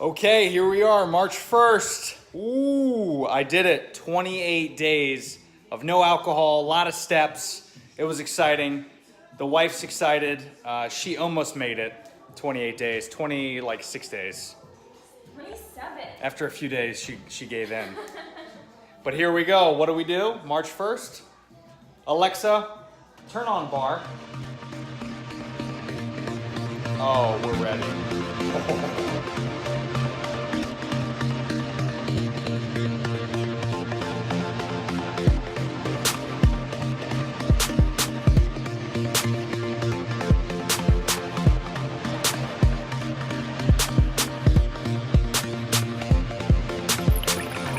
Okay, here we are, March 1st. Ooh, I did it. 28 days of no alcohol, a lot of steps. It was exciting. The wife's excited. She almost made it. 28 days, 6 days. 27. After a few days, she gave in. But here we go. What do? March 1st. Alexa, turn on bar. Oh, we're ready.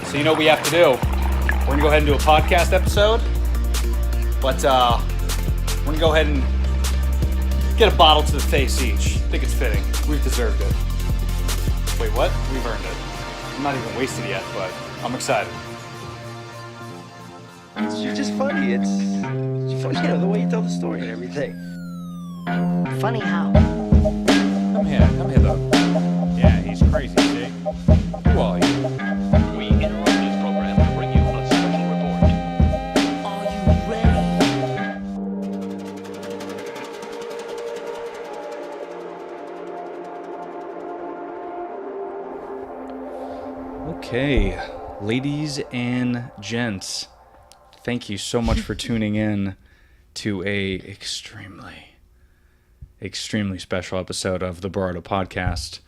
So you know what we have to do? We're going to go ahead and do a podcast episode. But we're going to go ahead and get a bottle to the face each. I think it's fitting. We've deserved it. Wait, what? We've earned it. I'm not even wasted yet, but I'm excited. You're just funny. It's funny, the way you tell the story and everything. Funny how? Come here though. Yeah, he's crazy, see? Who are you? We interrupt this program to bring you a special report. Are you ready? Okay, ladies and gents, thank you so much for tuning in to a extremely special episode of the Berardo Podcast.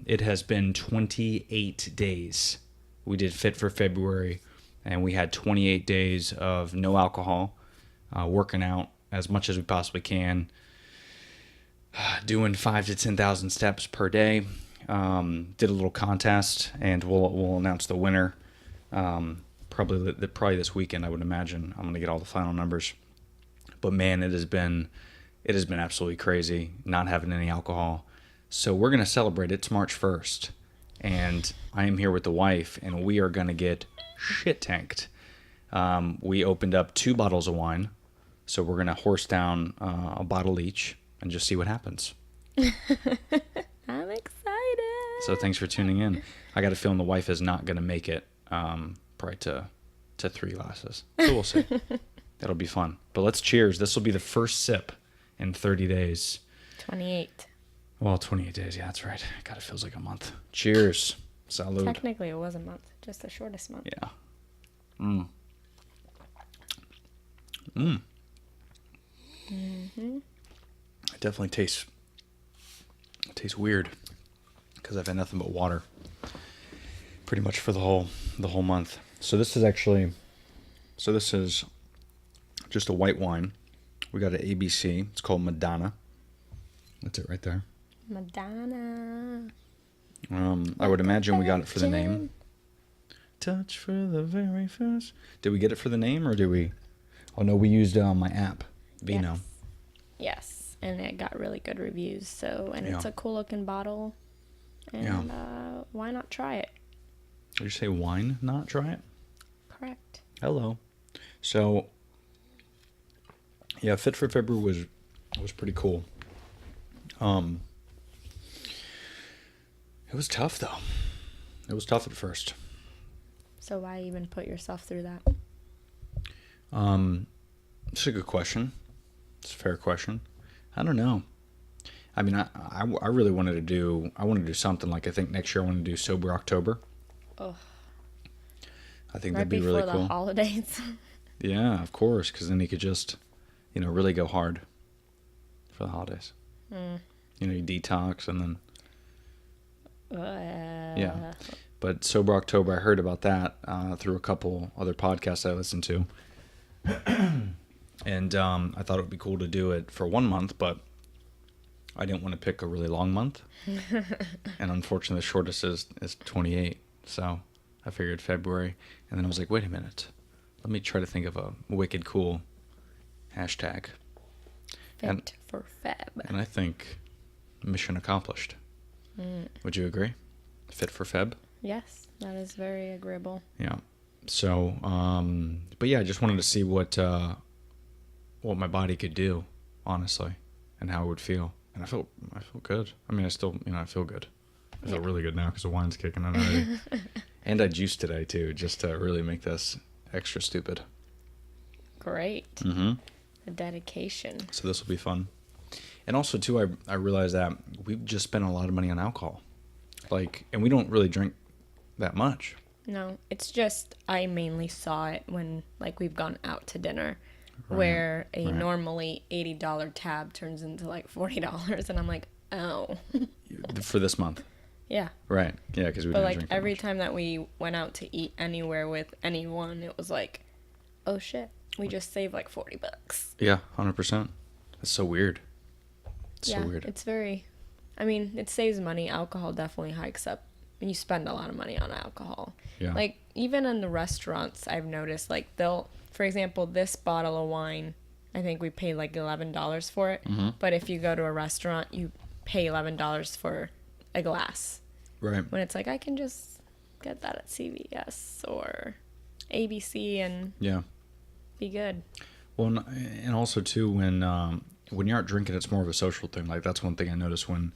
It has been 28 days. We did Fit for February, and we had 28 days of no alcohol, working out as much as we possibly can, doing 5,000 to 10,000 steps per day. Did a little contest, and we'll announce the winner probably this weekend. I would imagine I'm gonna get all the final numbers. But man, it has been absolutely crazy not having any alcohol. So we're gonna celebrate. It's March 1st, and I am here with the wife, and we are gonna get shit tanked. We opened up 2 bottles of wine, so we're gonna horse down a bottle each and just see what happens. I'm excited. So thanks for tuning in. I got a feeling the wife is not going to make it probably to 3 glasses. So we'll see. That'll be fun. But let's cheers. This will be the first sip in 30 days. 28. Well, 28 days. Yeah, that's right. God, it feels like a month. Cheers. Salud. Technically, it was a month. Just the shortest month. Yeah. It definitely tastes weird because I've had nothing but water pretty much for the whole month. So this is just a white wine. We got an ABC. It's called Madonna. That's it right there. Madonna. I would imagine we got it for the name. Touch for the very first. Did we get it for the name or did we? Oh no, we used my app, Vino. Yes, and it got really good reviews. So, and it's Yeah. a cool looking bottle. And why not try it? Did you say wine? Not try it. Correct. Hello. So, yeah, Fit for February was pretty cool. It was tough though. It was tough at first. So why even put yourself through that? It's a good question. It's a fair question. I don't know. I mean, I really wanted to do something like I think next year I want to do Sober October. Oh. I think Right that'd be really before cool. the holidays. Yeah, of course, because then you could just, really go hard for the holidays. You detox and then. Yeah. But Sober October, I heard about that through a couple other podcasts I listened to. And I thought it would be cool to do it for 1 month, but I didn't want to pick a really long month. And unfortunately, the shortest is 28. So I figured February. And then I was like, wait a minute. Let me try to think of a wicked cool hashtag. Fit for Feb. And I think mission accomplished. Would you agree? Fit for Feb? Yes, that is very agreeable. Yeah. So, but yeah, I just wanted to see what my body could do, honestly, and how it would feel. And I felt good. I mean, I still, I feel good. I feel really good now because the wine's kicking in already. And I juiced today, too, just to really make this extra stupid. Great. Mm-hmm. The dedication. So this will be fun. And also, too, I realized that we've just spent a lot of money on alcohol. And we don't really drink that much. No, it's just I mainly saw it when we've gone out to dinner, where a normally $80 tab turns into $40, and I'm like, oh. For this month. Yeah. Right. Yeah, because we But didn't drink that every much. time that we went out to eat anywhere with anyone, it was like, oh shit, we just saved $40. Yeah, 100%. That's so weird. It's Yeah, so weird. it's very. I mean, it saves money. Alcohol definitely hikes up. And you spend a lot of money on alcohol. Yeah. Even in the restaurants, I've noticed, they'll, for example, this bottle of wine, I think we paid $11 for it. Mm-hmm. But if you go to a restaurant, you pay $11 for a glass. Right. When it's I can just get that at CVS or ABC and Yeah. be good. Well, and also, too, when you aren't drinking, it's more of a social thing. That's one thing I noticed when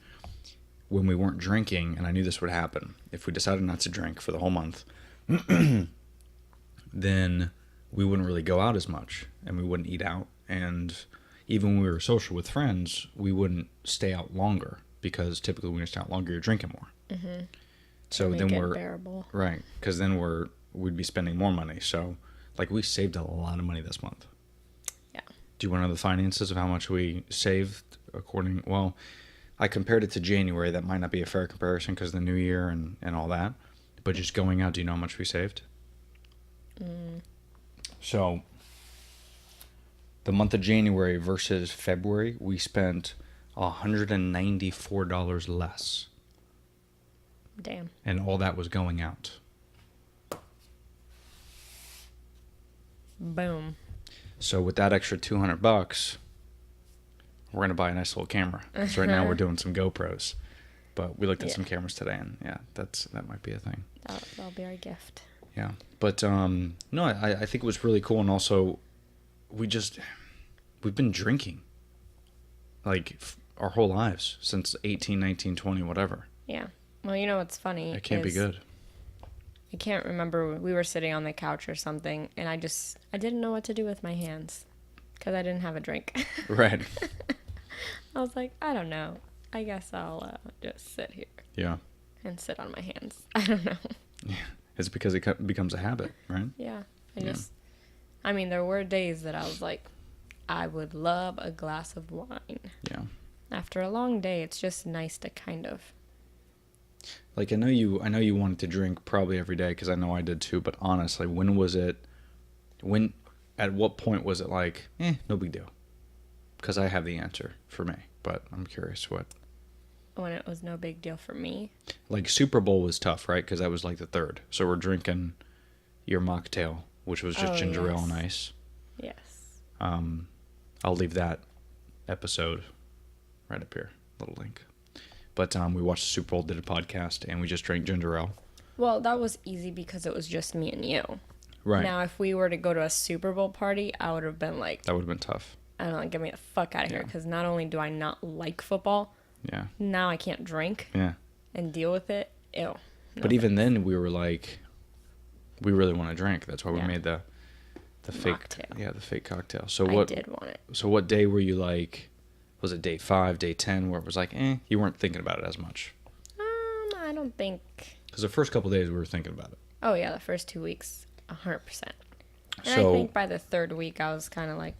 we weren't drinking, and I knew this would happen. If we decided not to drink for the whole month, then we wouldn't really go out as much, and we wouldn't eat out. And even when we were social with friends, we wouldn't stay out longer, because typically when you stay out longer, you're drinking more. Mm-hmm. So Make then it we're bearable. right, because then we'd be spending more money. So we saved a lot of money this month. Yeah. Do you want to know the finances of how much we saved well, I compared it to January. That might not be a fair comparison because of the new year and all that. But just going out, do you know how much we saved? So, the month of January versus February, we spent $194 less. Damn. And all that was going out. Boom. So with that extra $200, we're gonna buy a nice little camera. So right now we're doing some GoPros, but we looked at some cameras today, and yeah, that might be a thing. That'll be our gift. Yeah, but no, I think it was really cool, and also we've been drinking our whole lives since 18, 19, 20, whatever. Yeah. Well, you know what's funny? It can't be good. I can't remember. We were sitting on the couch or something, and I didn't know what to do with my hands because I didn't have a drink. Right. I was like, I don't know. I guess I'll just sit here Yeah. and sit on my hands. I don't know. Yeah. It's because it becomes a habit, right? Yeah. I mean, there were days that I was like, I would love a glass of wine. Yeah. After a long day, it's just nice to kind of. I know you wanted to drink probably every day because I know I did too. But honestly, at what point was it no big deal? Because I have the answer for me, but I'm curious what. When it was no big deal for me. Super Bowl was tough, right? Because that was the third. So we're drinking your mocktail, which was just ginger ale and ice. Yes. I'll leave that episode right up here, little link. But we watched the Super Bowl, did a podcast, and we just drank ginger ale. Well, that was easy because it was just me and you. Right. Now, if we were to go to a Super Bowl party, I would have been like, that would have been tough. I don't know, get me the fuck out of here. Because not only do I not like football, Yeah. now I can't drink Yeah. and deal with it. Ew. No But even then, we were we really want to drink. That's why we made the fake mocktail. Yeah, the fake cocktail. So I did want it. So what day were you was it day 5, day 10, where it was you weren't thinking about it as much? I don't think. Because the first couple days we were thinking about it. Oh yeah, the first 2 weeks, 100%. And So I think by the third week, I was kind of like,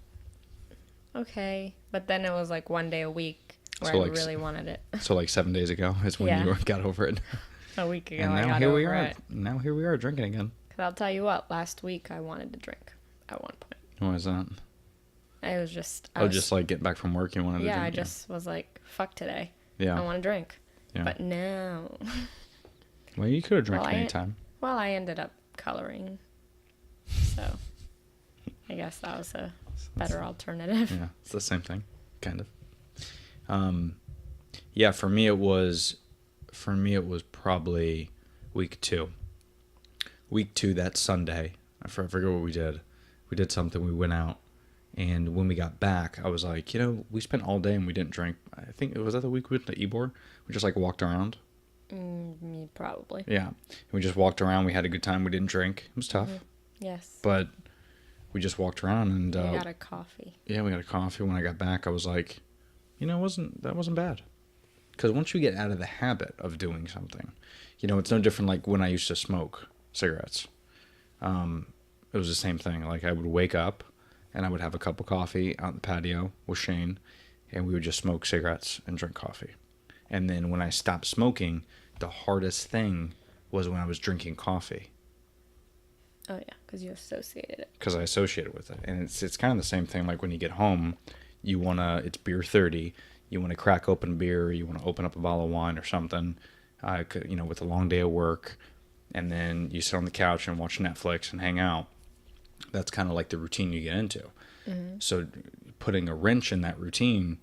okay. But then it was one day a week where So, I really wanted it. So 7 days ago is when Yeah. you got over it. A week ago, And I now got here over we are. it. Now here we are drinking again. Because I'll tell you what, last week I wanted to drink at one point. What is that? I was just. Just getting back from work, you wanted to drink? Yeah, I just was like, fuck today. Yeah. I want to drink. Yeah. But now. Well, you could have drank Well, anytime. Well, I ended up coloring. So I guess that was a better alternative. Yeah, it's the same thing, kind of. Yeah, for me it was probably week 2. Week 2, that Sunday, I forget what we did. We did something, we went out, and when we got back, I was like, we spent all day and we didn't drink. I think it was that the week we went to Ybor. We just walked around. Probably. Yeah. We just walked around. We had a good time. We didn't drink. It was tough. Yes. But we just walked around and... we got a coffee. Yeah, we got a coffee. When I got back, I was like, that wasn't bad. Because once you get out of the habit of doing something, it's no different like when I used to smoke cigarettes. It was the same thing. Like I would wake up and I would have a cup of coffee out in the patio with Shane, and we would just smoke cigarettes and drink coffee. And then when I stopped smoking, the hardest thing was when I was drinking coffee. Oh, yeah, because you associated it. Because I associated with it. And it's kind of the same thing like when you get home, it's beer 30, you want to crack open beer, you want to open up a bottle of wine or something, with a long day of work, and then you sit on the couch and watch Netflix and hang out. That's kind of like the routine you get into. Mm-hmm. So putting a wrench in that routine,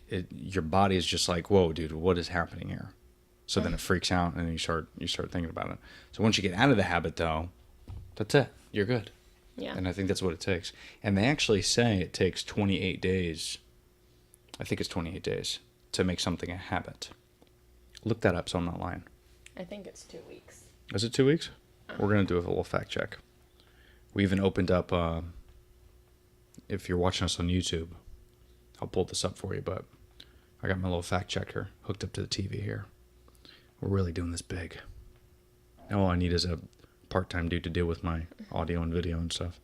your body is just like, whoa, dude, what is happening here? So then it freaks out, and then you start thinking about it. So once you get out of the habit, though, that's it. You're good. Yeah. And I think that's what it takes. And they actually say it takes 28 days. I think it's 28 days to make something a habit. Look that up so I'm not lying. I think it's 2 weeks. Is it 2 weeks? We're going to do a little fact check. We even opened up, if you're watching us on YouTube, I'll pull this up for you, but I got my little fact checker hooked up to the TV here. We're really doing this big. Now all I need is a part-time dude to deal with my audio and video and stuff.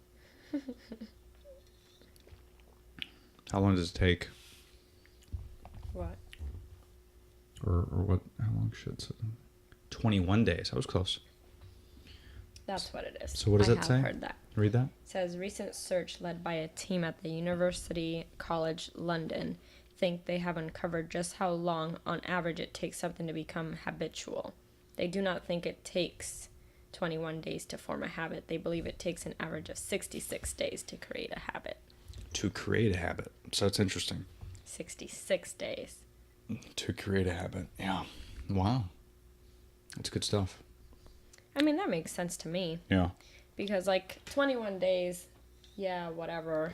How long does it take? What? Or what? How long should it? 21 days. I was close. That's what it is. So what does it say? I have heard that. Read that. It says, recent search led by a team at the University College London think they have uncovered just how long, on average, it takes something to become habitual. They do not think it takes 21 days to form a habit. They believe it takes an average of 66 days to create a habit. To create a habit. So that's interesting. 66 days. To create a habit. Yeah. Wow. That's good stuff. I mean, that makes sense to me. Yeah. Because, 21 days, yeah, whatever.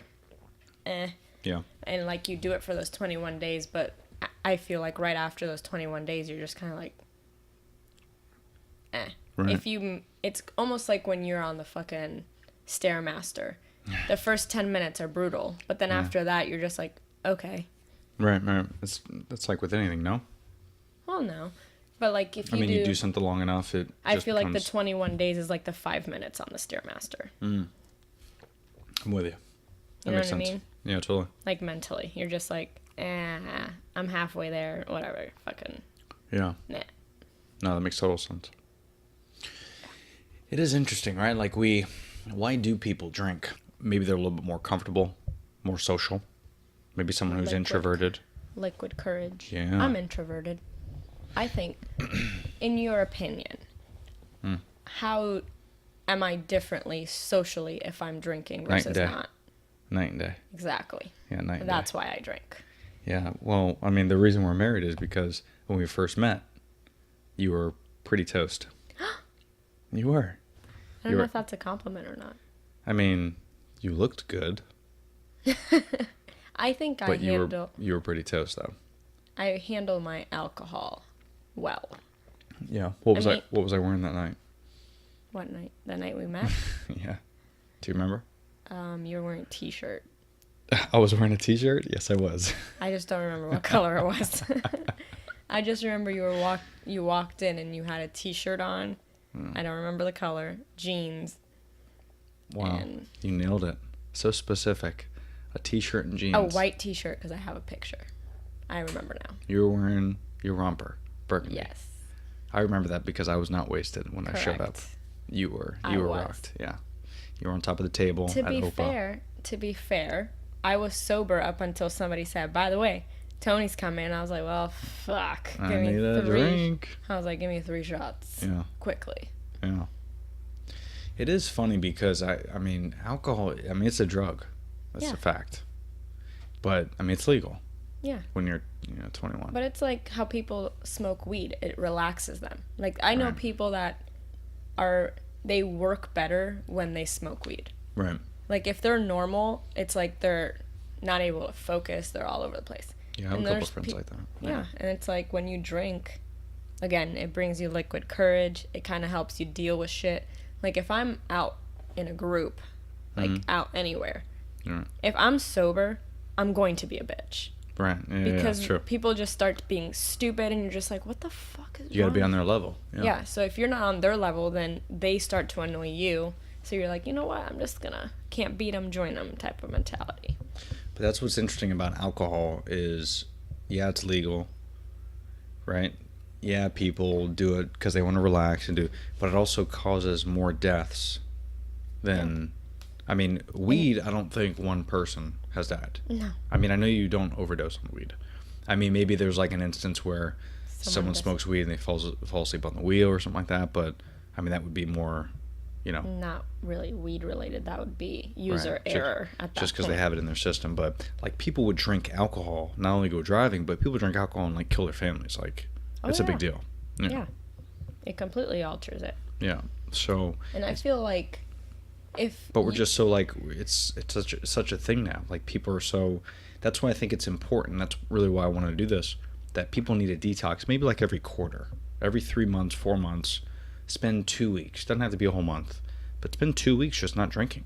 Yeah. And, you do it for those 21 days, but I feel like right after those 21 days, you're just kind of like, Right. It's almost like when you're on the fucking Stairmaster. The first 10 minutes are brutal, but then after that, you're just like, okay. Right. That's like with anything, no? Well, no. But, if you you do something long enough, I feel like the 21 days is like the 5 minutes on the Stairmaster. I'm with you. That You know makes what I sense. mean? Yeah, totally. Mentally. You're just like, I'm halfway there, whatever, fucking, Yeah. nah. No, that makes total sense. It is interesting, right? Why do people drink? Maybe they're a little bit more comfortable, more social. Maybe someone who's introverted. Liquid courage. Yeah. I'm introverted. I think, in your opinion, how am I differently socially if I'm drinking versus not? Night and day. Exactly. Yeah, night and day. That's why I drink. Yeah, well, the reason we're married is because when we first met, you were pretty toast. You were. I don't know if that's a compliment or not. You looked good. I think but you were pretty toast, though. I handle my alcohol well. Yeah. What was I wearing that night? What night? The night we met? Yeah. Do you remember? You were wearing a t-shirt. I was wearing a t-shirt? Yes, I was. I just don't remember what color it was. I just remember you walked in and you had a t-shirt on. I don't remember the color. Jeans. Wow. You nailed it. So specific. A t-shirt and jeans. A white t-shirt because I have a picture. I remember now. You were wearing your romper. Burgundy. Yes. I remember that because I was not wasted when Correct. I showed up. You were. I You were was. rocked. Yeah. You were on top of the table. To be fair, I was sober up until somebody said, by the way, Tony's coming. I was like, well, fuck. I need a drink. I was like, give me 3 shots. Yeah. Quickly. Yeah. It is funny because, alcohol, it's a drug. That's a fact. But, it's legal. Yeah. When you're, 21. But it's like how people smoke weed. It relaxes them. I know people that they work better when they smoke weed. Right. If they're normal, it's like they're not able to focus. They're all over the place. Yeah, I have a couple of friends like that. Yeah. And it's like when you drink, again, it brings you liquid courage. It kind of helps you deal with shit. Like, if I'm out in a group, like, out anywhere, if I'm sober, I'm going to be a bitch. Right. Yeah, Because true. people just start being stupid, and you're just like, what the fuck is You got to be wrong on their level. Yeah, so if you're not on their level, then they start to annoy you. So you're like, you know what? I'm just gonna, can't beat them, join them type of mentality. But that's what's interesting about alcohol is, yeah, it's legal, right? Yeah, people do it because they want to relax and do, but it also causes more deaths than, I mean, weed, I don't think one person has died. No. I mean, I know you don't overdose on weed. I mean, maybe there's like an instance where someone does. smokes weed and they fall asleep on the wheel or something like that, but I mean, that would be more, you know. Not really weed related. That would be user Right. error at that Just because they point. have it in their system. But like people would drink alcohol, not only go driving, but people drink alcohol and like kill their families. Like it's a big deal. Yeah. It completely alters it. Yeah. So, And I feel like if but we're just so like it's such a thing now. Like people are so. That's why I think it's important. That's really why I wanted to do this. That people need a detox, maybe like every quarter, every 3 months, 4 months. Spend 2 weeks. Doesn't have to be a whole month, but spend 2 weeks just not drinking.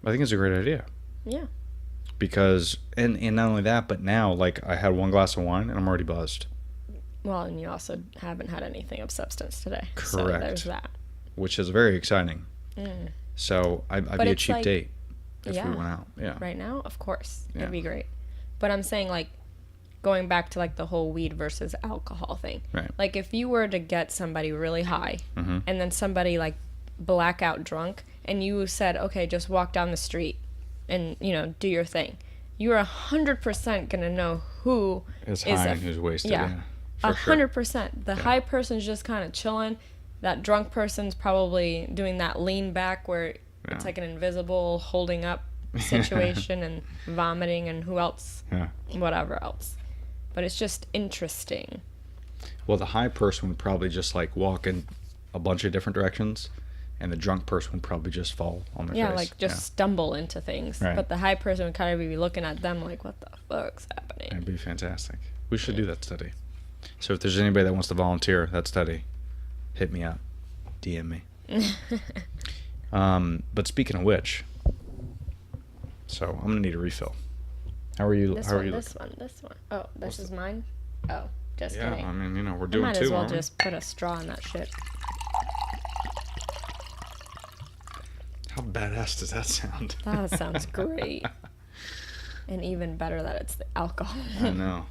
I think it's a great idea. Yeah. Because and not only that, but now like I had one glass of wine and I'm already buzzed. Well, and you also haven't had anything of substance today. So Correct. there's that. Which is very exciting. So I'd But be a it's cheap like- date if yeah. we went out. Yeah. Right now, of course, Yeah. it'd be great. But I'm saying, like, going back to like the whole weed versus alcohol thing. Right. Like, if you were to get somebody really high and then somebody like blackout drunk, and you said, okay, just walk down the street and, you know, do your thing, you're 100% gonna know who Is is high a- and who's wasted. yeah. Yeah. For sure. 100%. The high person's just kind of chilling. That drunk person's probably doing that lean back where it's Yeah. like an invisible holding up situation and vomiting and who else, Yeah. whatever else. But it's just interesting. Well, the high person would probably just like walk in a bunch of different directions, and the drunk person would probably just fall on their Yeah, face. like just stumble into things. Right. But the high person would kind of be looking at them like, what the fuck's happening? That'd be fantastic. We should do that study. So if there's anybody that wants to volunteer that study, hit me up. DM me. But speaking of which, so I'm gonna need a refill. How are you? This how are one, you this looking? one, this one. Oh, this is mine? Oh, just Yeah, kidding. I mean, you know, we're I doing might two. as well aren't we? just put a straw in that shit. How badass does that sound? That sounds great. And even better that it's the alcohol. I know.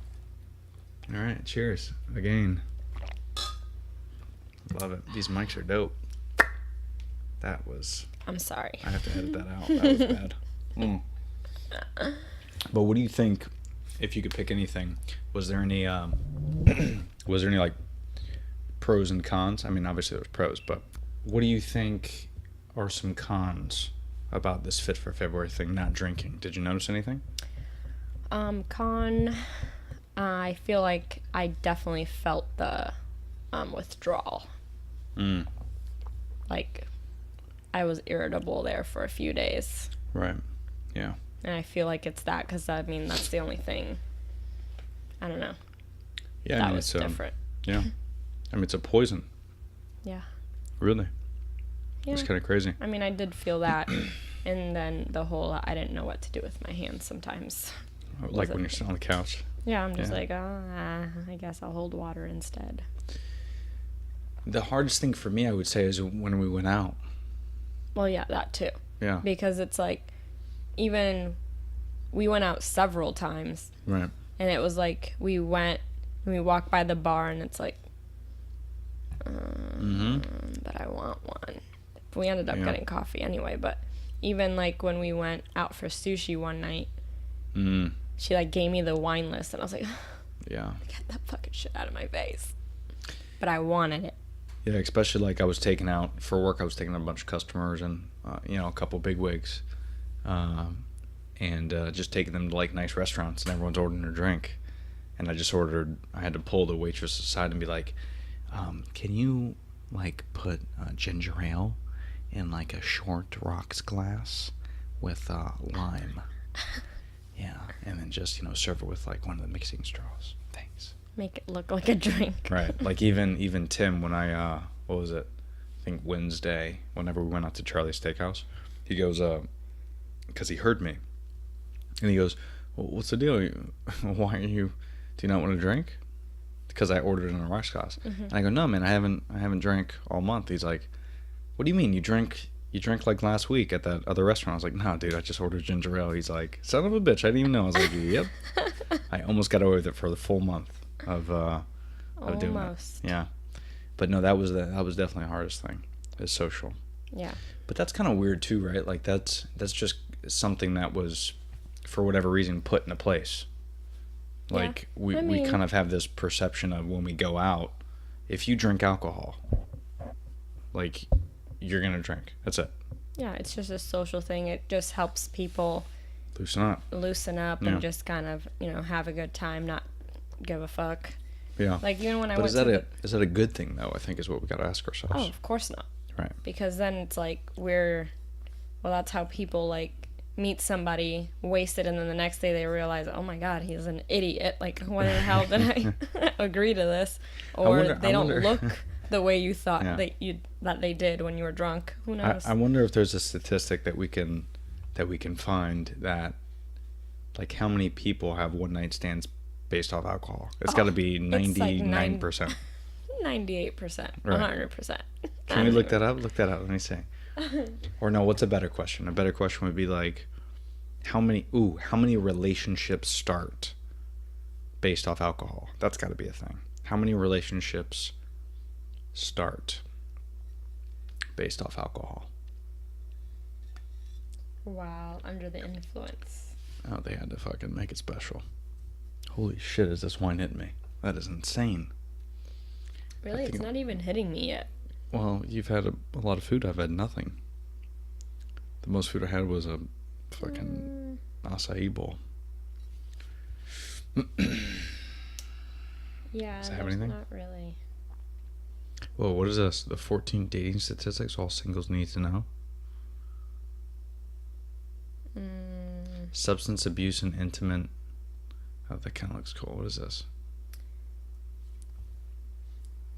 All right, cheers again. Love it. These mics are dope. That was. I'm sorry. I have to edit that out. That was bad. But what do you think? If you could pick anything, was there any? Was there any like pros and cons? I mean, obviously there was pros, but what do you think are some cons about this Fit for February thing? Not drinking. Did you notice anything? Con, I feel like I definitely felt the withdrawal. Like, I was irritable there for a few days. Right. Yeah. And I feel like it's that because, I mean, that's the only thing. I don't know. Yeah. That I mean, was it's different. yeah. I mean, it's a poison. Yeah. Really. Yeah. It's kind of crazy. I mean, I did feel that. And then the whole, I didn't know what to do with my hands sometimes. Like it- when you're sitting on the couch. Yeah, I'm just Yeah. like, I guess I'll hold water instead. The hardest thing for me, I would say, is when we went out. Well, yeah, that too. Yeah. Because it's like, even we went out several times, Right. and it was like we went and we walked by the bar, and it's like, but I want one. We ended up Yeah. getting coffee anyway, but even like when we went out for sushi one night, she like gave me the wine list, and I was like, Yeah. get that fucking shit out of my face. But I wanted it. Yeah, especially like I was taking out for work. I was taking out a bunch of customers and you know, a couple big wigs, and just taking them to like nice restaurants, and everyone's ordering a drink, and I just ordered. I had to pull the waitress aside and be like, "Can you like put ginger ale in like a short rocks glass with lime?" Yeah, and then just serve it with like one of the mixing straws. Thanks. Make it look like a drink. Right. Like even Tim, when I what was it? I think Wednesday, whenever we went out to Charlie's Steakhouse, he goes, because he heard me, and he goes, well, "What's the deal? Why are you? Do you not want to drink?" Because I ordered in a rush glass, and I go, "No, man, I haven't drank all month." He's like, "What do you mean? You drank like last week at that other restaurant?" I was like, "No, dude, I just ordered ginger ale." He's like, "Son of a bitch, I didn't even know." I was like, "Yep." I almost got away with it for the full month of doing that. Yeah, but no, that was definitely the hardest thing, is social. Yeah. But that's kind of weird too, right? Like that's just something that was, for whatever reason, put into place. Like we kind of have this perception of when we go out, if you drink alcohol, like you're gonna drink. That's it. Yeah, it's just a social thing. It just helps people loosen up and just kind of, have a good time, not give a fuck. Yeah. Like even when I but went is that a good thing though? I think is what we got to ask ourselves. Oh, of course not. Right. Because then it's like that's how people like meet somebody wasted, and then the next day they realize, oh my god, he's an idiot. Like, why the hell did I agree to this? Or they don't look the way you thought that they did when you were drunk. Who knows? I wonder if there's a statistic that we can find that, like, how many people have one night stands based off alcohol. It's got to be 99%. 98%. Right. 100%. Can we look that up? Look that up. Let me see. Or no, what's a better question? A better question would be like, how many relationships start based off alcohol? That's got to be a thing. How many relationships start based off alcohol? Wow, under the influence. Oh, they had to fucking make it special. Holy shit, is this wine hitting me? That is insane. Really? It's not even hitting me yet. Well, you've had a lot of food. I've had nothing. The most food I had was a fucking acai bowl. Yeah, does it have anything? Not really. Whoa, what is this? The 14 dating statistics all singles need to know? Substance abuse and intimate. Oh, that kind of looks cool. What is this?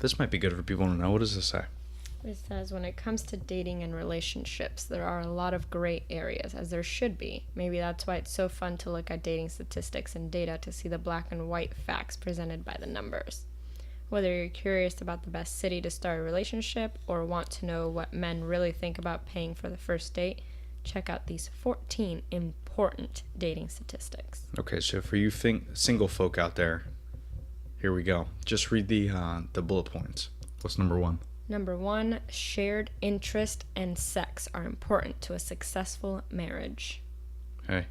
This might be good for people to know. What does this say? It says, when it comes to dating and relationships, there are a lot of gray areas, as there should be. Maybe that's why it's so fun to look at dating statistics and data to see the black and white facts presented by the numbers. Whether you're curious about the best city to start a relationship or want to know what men really think about paying for the first date, check out these 14 important dating statistics. Okay, so for you single folk out there, here we go. Just read the bullet points. What's number one? Number one, shared interest and sex are important to a successful marriage. Hey,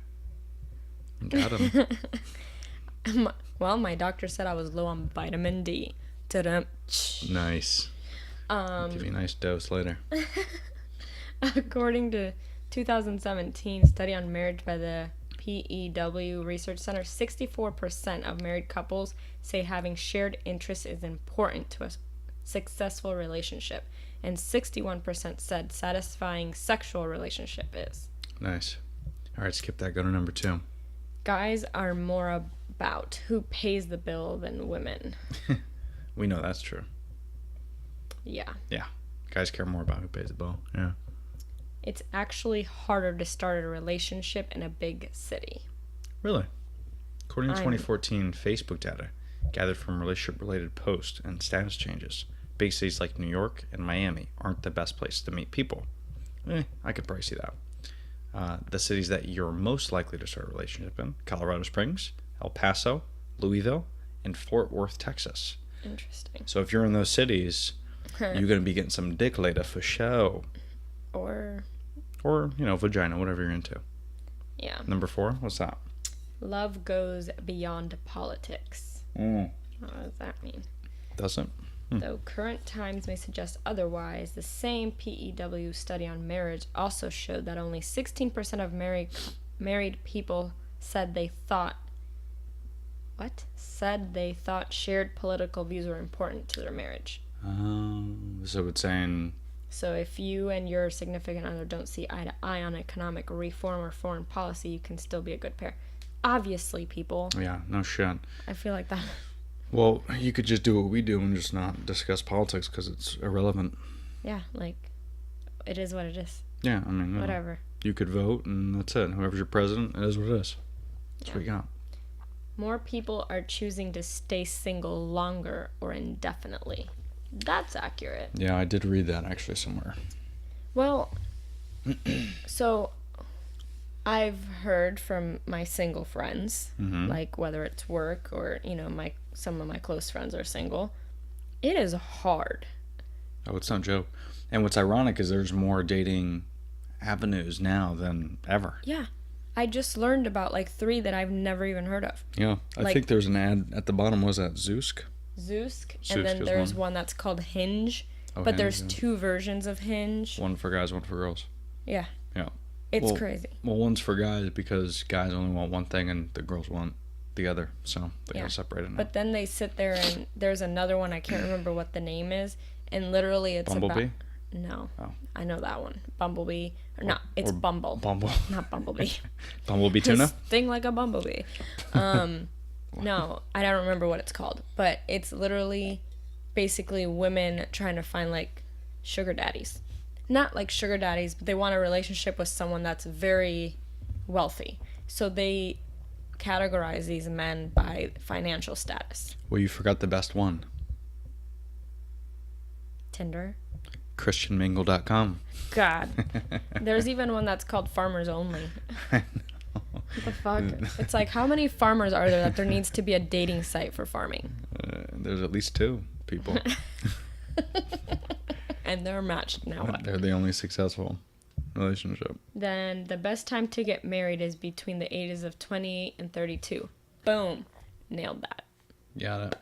got him. Well, my doctor said I was low on vitamin D. Ta-dum. Nice. Give you a nice dose later. According to 2017 study on marriage by the PEW Research Center, 64% of married couples say having shared interests is important to a successful relationship, and 61% said satisfying sexual relationship is. Nice. All right, skip that. Go to number two. Guys are more about who pays the bill than women. We know that's true. Yeah. Yeah. Guys care more about who pays the bill. Yeah. It's actually harder to start a relationship in a big city. Really? According to 2014 Facebook data gathered from relationship-related posts and status changes, big cities like New York and Miami aren't the best places to meet people. I could probably see that. The cities that you're most likely to start a relationship in: Colorado Springs, El Paso, Louisville, and Fort Worth, Texas. Interesting. So if you're in those cities, you're going to be getting some dick later for show. Or, vagina, whatever you're into. Yeah. Number four, what's that? Love goes beyond politics. What does that mean? Doesn't? Though current times may suggest otherwise, the same PEW study on marriage also showed that only 16% of married people said they thought shared political views were important to their marriage. So it's saying... So if you and your significant other don't see eye to eye on economic reform or foreign policy, you can still be a good pair. Obviously, people. Yeah, no shit. I feel like that Well, you could just do what we do and just not discuss politics because it's irrelevant. Yeah, like, it is what it is. Yeah, I mean, Whatever. You could vote and that's it. Whoever's your president, it is what it is. That's Yeah. what you got. More people are choosing to stay single longer or indefinitely. That's accurate. Yeah, I did read that actually somewhere. Well, so I've heard from my single friends, like whether it's work or, you know, some of my close friends are single. It is hard. Oh, it's no joke. And what's ironic is there's more dating avenues now than ever. Yeah. I just learned about like 3 that I've never even heard of. Yeah, I Like- think there's an ad at the bottom. Was that Zeusk? Zeusk, Zeusk and then is there's one. one that's called Hinge, Oh, but Hinge, there's yeah. 2 versions of Hinge. One for guys, one for girls. Yeah. Yeah. It's Well, crazy. Well, one's for guys because guys only want one thing and the girls want the other, so they Yeah. gotta separate it now. But then they sit there and there's another one, I can't remember what the name is, and literally it's Bumblebee? about... No. Oh. I know that one. Bumblebee. Or not, it's or Bumble. Bumble. Not Bumblebee. Bumblebee tuna? Sting like a bumblebee. No, I don't remember what it's called. But it's literally basically women trying to find like sugar daddies. Not like sugar daddies, but they want a relationship with someone that's very wealthy. So they categorize these men by financial status. Well, you forgot the best one. Tinder. ChristianMingle.com. God. There's even one that's called Farmers Only. What the fuck? It's like, how many farmers are there that there needs to be a dating site for farming? There's at least 2 people. And they're matched now. What? They're the only successful relationship. Then the best time to get married is between the ages of 28 and 32. Boom. Nailed that. Got it.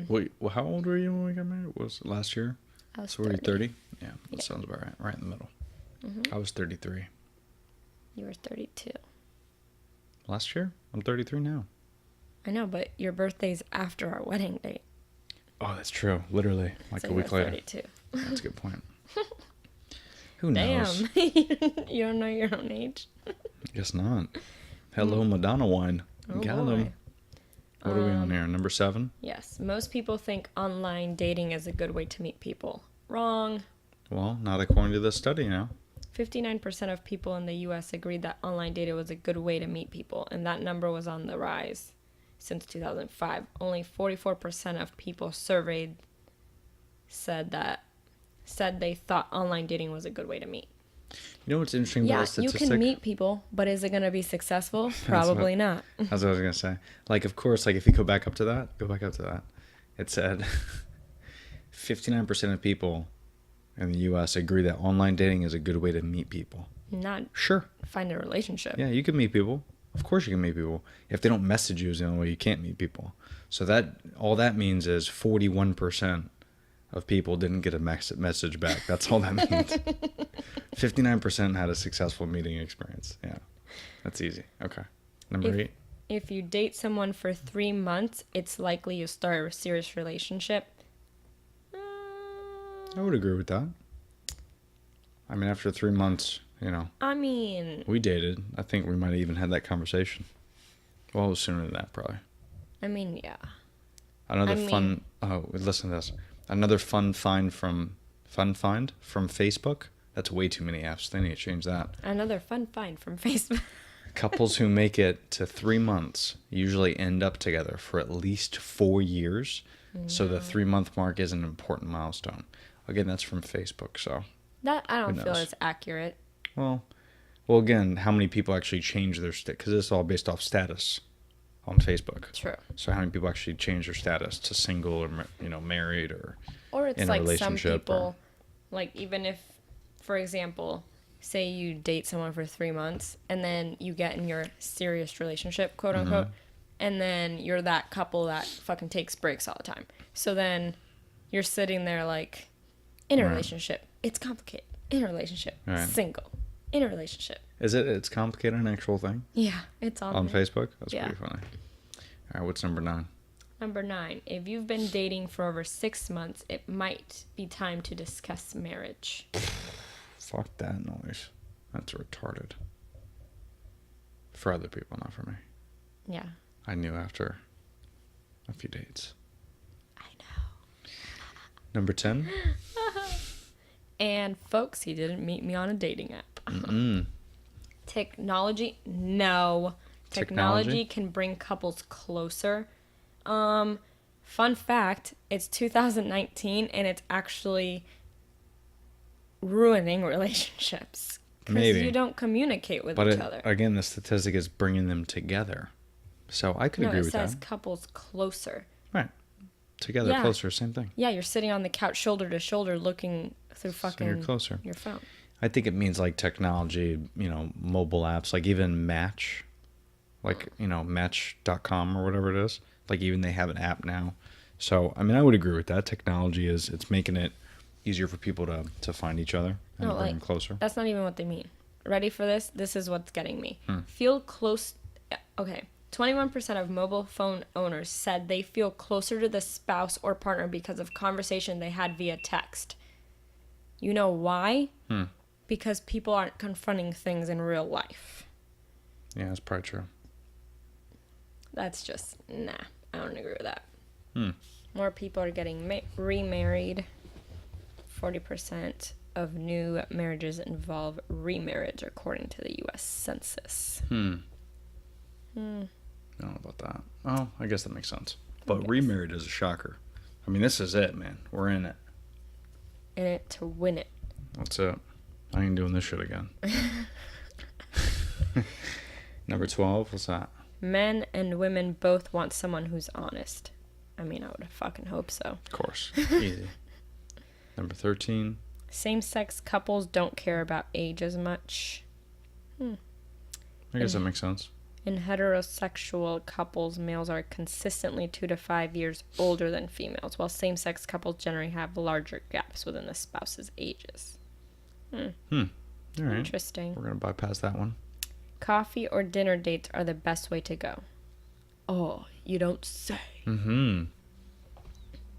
Wait, well, how old were you when we got married? Was it last year? I was So were you 30. 30? Yeah, that sounds about right. Right in the middle. I was 33. You were 32. Last year? I'm 33 now. I know, but your birthday's after our wedding date. Oh, that's true. Literally, like So a you're week later. 32. That's a good point. Who knows? Damn. You don't know your own age? Guess not. Hello, Madonna wine. Oh, Got boy. 'em. What are we on here? Number 7? Yes. Most people think online dating is a good way to meet people. Wrong. Well, not according to this study now. 59% of people in the U.S. agreed that online dating was a good way to meet people, and that number was on the rise since 2005. Only 44% of people surveyed said they thought online dating was a good way to meet. You know what's interesting about Yeah, the you statistic? can meet people, but is it going to be successful? Probably not. That's what I was going to say. Like, of course, like if you go back up to that, it said 59% of people in the U.S. agree that online dating is a good way to meet people. Not Sure. find a relationship. Yeah, you can meet people. Of course you can meet people. If they don't message you is the only way you can't meet people. So that all that means is 41% of people didn't get a message back. That's all that means. 59% had a successful meeting experience. Yeah, that's easy. Okay. Number 8. If you date someone for 3 months, it's likely you'll start a serious relationship. I would agree with that. I mean, after 3 months, you know, I mean, we dated. I think we might have even had that conversation. Well, it was sooner than that, probably. yeah. Another I mean- fun. Oh, listen to this. Another fun find from Facebook. That's way too many apps. They need to change that. Another fun find from Facebook. Couples who make it to 3 months usually end up together for at least 4 years. So the 3-month mark is an important milestone. Again, that's from Facebook. So, That I don't Who feel knows? is accurate. well, again, how many people actually change their because it's all based off status on Facebook. True. So how many people actually change their status to single or married or Or it's in a like some relationship people, like even if, for example, say you date someone for 3 months and then you get in your serious relationship, quote unquote, and then you're that couple that fucking takes breaks all the time. So then you're sitting there like, in a Right. relationship, it's complicated. In a relationship, Right. single. In a relationship. It's complicated, an actual thing Yeah, it's on there. Facebook? That's Yeah. pretty funny. All right, what's number 9? Number 9, if you've been dating for over 6 months, it might be time to discuss marriage. Fuck that noise. That's retarded. For other people, not for me. Yeah. I knew after a few dates. I know. Number 10. And folks, he didn't meet me on a dating app. Mm-mm. Technology? No. Technology can bring couples closer. Fun fact, it's 2019 and it's actually ruining relationships. Maybe. Because you don't communicate with But each other. again, the statistic is bringing them together. So I could agree with that. No, it says couples closer. Right. Together, Yeah. closer, same thing. Yeah, you're sitting on the couch shoulder to shoulder looking through fucking you're closer. your phone. I think it means like technology, mobile apps, like even Match, like, Match.com or whatever it is. Like even they have an app now. So, I mean, I would agree with that. Technology it's making it easier for people to find each other and to bring them closer. That's not even what they mean. Ready for this? This is what's getting me. Feel close. Okay. 21% of mobile phone owners said they feel closer to the spouse or partner because of conversation they had via text. You know why? Because people aren't confronting things in real life. Yeah, that's probably true. That's just, nah. I don't agree with that. More people are getting remarried. 40% of new marriages involve remarriage, according to the U.S. Census. I don't know about that. Oh, I guess that makes sense. But remarried is a shocker. I mean, this is it, man. We're in it. In it to win it. That's it. I ain't doing this shit again. Number 12, what's that? Men and women both want someone who's honest. I mean, I would fucking hope so. Of course. Easy. Number 13. Same-sex couples don't care about age as much. I guess that makes sense. In heterosexual couples, males are consistently 2 to 5 years older than females, while same-sex couples generally have larger gaps within the spouse's ages. All right. Interesting. We're going to bypass that one. Coffee or dinner dates are the best way to go. Oh, you don't say.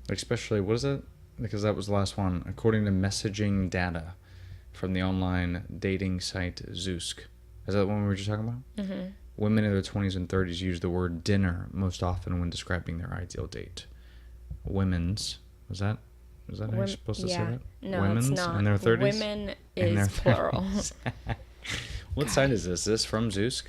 Especially, what is it? Because that was the last one. According to messaging data from the online dating site Zoosk. Is that the one we were just talking about? Women in their 20s and 30s use the word dinner most often when describing their ideal date. Women's. Was that how you're supposed to say that? No, Women's it's not. in their 30s? Women In their is plural. 30s. What site is this? Is this from Zoosk?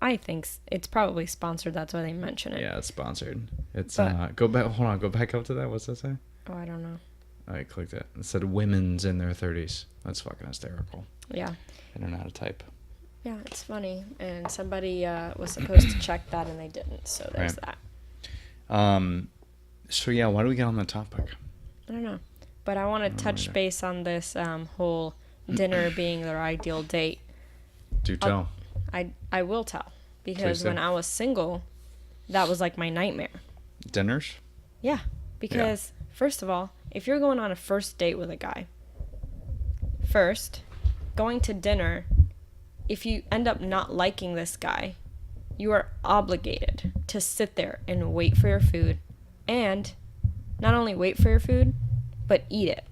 I think it's probably sponsored. That's why they mention it. Yeah, it's sponsored. It's But- go back. Hold on, go back up to that. What's that say? Oh, I don't know. I clicked it. It said women's in their 30s. That's fucking hysterical. Yeah. I don't know how to type. Yeah, it's funny. And somebody was supposed to check that and they didn't. So there's Right. that. So yeah, why do we get on that topic? I don't know. But I want to touch either. base on this whole dinner being their ideal date. Do tell. I will tell. Because Please do. when I was single, that was like my nightmare. Dinners? Yeah. Because, first of all, if you're going on a first date with a guy, first, going to dinner, if you end up not liking this guy, you are obligated to sit there and wait for your food. And not only wait for your food, but eat it.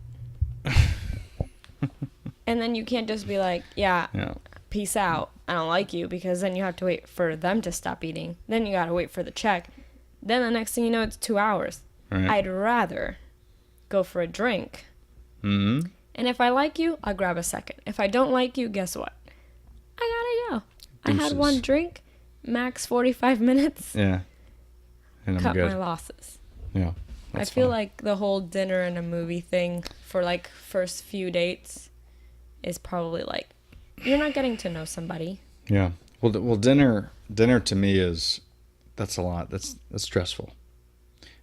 And then you can't just be like, yeah, peace out. I don't like you, because then you have to wait for them to stop eating. Then you got to wait for the check. Then the next thing you know, it's 2 hours. Right. I'd rather go for a drink. Mm-hmm. And if I like you, I'll grab a second. If I don't like you, guess what? I gotta go. I Deuces. had one drink, max 45 minutes. Yeah. And I'm Cut good. my losses. Yeah. I That's feel fine. like the whole dinner and a movie thing for like first few dates is probably like, you're not getting to know somebody. Yeah. Well, dinner to me that's a lot. That's stressful.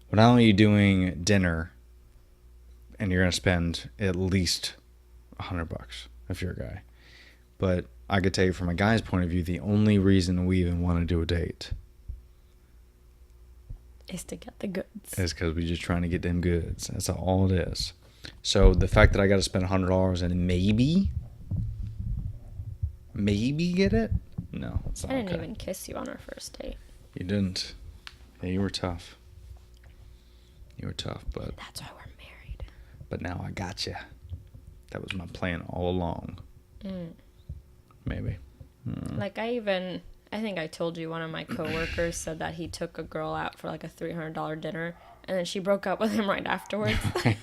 But not only are you doing dinner, and you're gonna spend at least $100 if you're a guy, but I could tell you from a guy's point of view, the only reason we even want to do a date Is to get the goods. is because we're just trying to get them goods. That's all it is. So the fact that I got to spend $100 and maybe get it? No, it's not I didn't okay. even kiss you on our first date. You didn't. Yeah, you were tough. But That's why we're married. now I got you. That was my plan all along. Maybe. Like I even I think I told you one of my coworkers said that he took a girl out for like a $300 dinner, and then she broke up with him right afterwards. And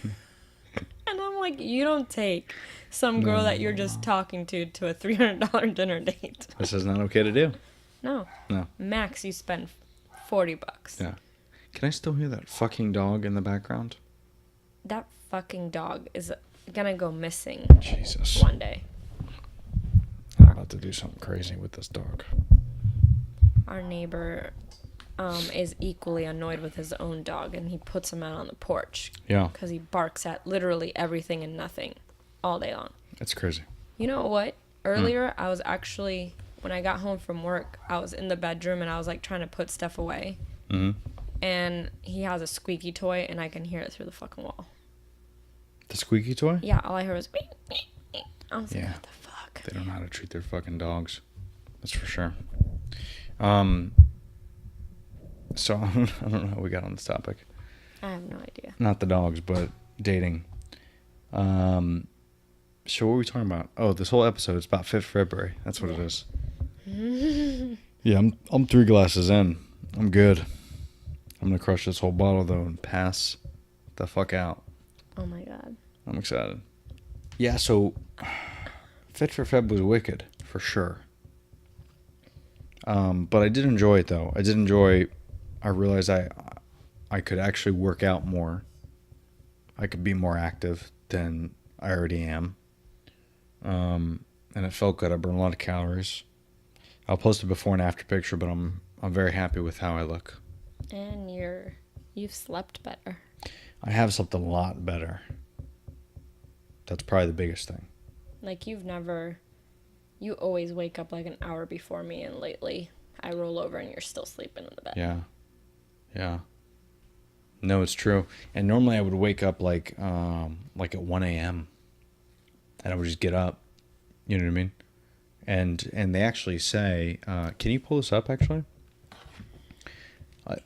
I'm like, you don't take some girl that you're just talking to a $300 dinner date. This is not okay to do. No. No. Max, you spend $40. Yeah. Can I still hear that fucking dog in the background? That fucking dog is gonna go missing Jesus. one day. I'm about to do something crazy with this dog. Our neighbor is equally annoyed with his own dog, and he puts him out on the porch. Yeah. Because he barks at literally everything and nothing all day long. It's crazy. You know what? Earlier, I was actually, when I got home from work, I was in the bedroom and I was like trying to put stuff away. Mm-hmm. And he has a squeaky toy, and I can hear it through the fucking wall. The squeaky toy? Yeah, all I heard was beep, beep, beep. I was like, Yeah. what the fuck? They don't know how to treat their fucking dogs. That's for sure. So I don't know how we got on this topic. I have no idea. Not the dogs, but dating. So what were we talking about? Oh, this whole episode is about 5th February. That's what it is. Yeah, I'm 3 glasses in. I'm good. I'm gonna crush this whole bottle though and pass the fuck out. Oh my god. I'm excited. Yeah, so Fit for Feb was wicked for sure. But I did enjoy it though. I realized I could actually work out more. I could be more active than I already am. And it felt good. I burned a lot of calories. I'll post a before and after picture, but I'm very happy with how I look. And you've slept better. I have slept a lot better. That's probably the biggest thing. Like you always wake up like an hour before me, and lately I roll over and you're still sleeping in the bed. Yeah. No, it's true. And normally I would wake up like at 1 a.m. and I would just get up. You know what I mean? And they actually say, can you pull this up actually? How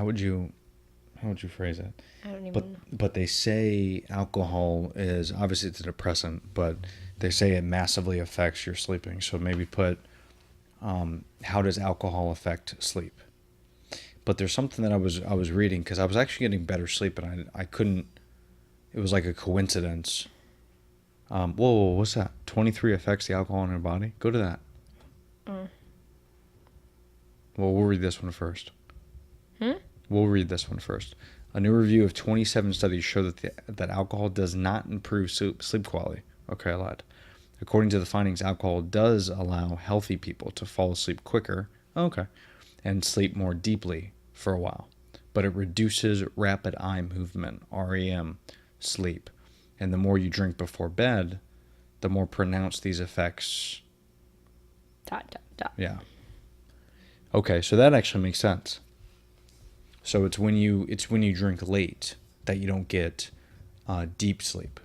would you phrase it? I don't even know. But they say alcohol is obviously it's a depressant, but they say it massively affects your sleeping. So maybe put how does alcohol affect sleep? But there's something that I was reading because I was actually getting better sleep and I couldn't. It was like a coincidence. Whoa, what's that? 23 affects the alcohol in your body. Go to that. Well, we'll read this one first. We'll read this one first. A new review of 27 studies show that alcohol does not improve sleep quality. Okay, I lied. According to the findings, alcohol does allow healthy people to fall asleep quicker, and sleep more deeply for a while. But it reduces rapid eye movement, REM, sleep. And the more you drink before bed, the more pronounced these effects. ... Yeah. Okay, so that actually makes sense. So it's when you drink late that you don't get deep sleep.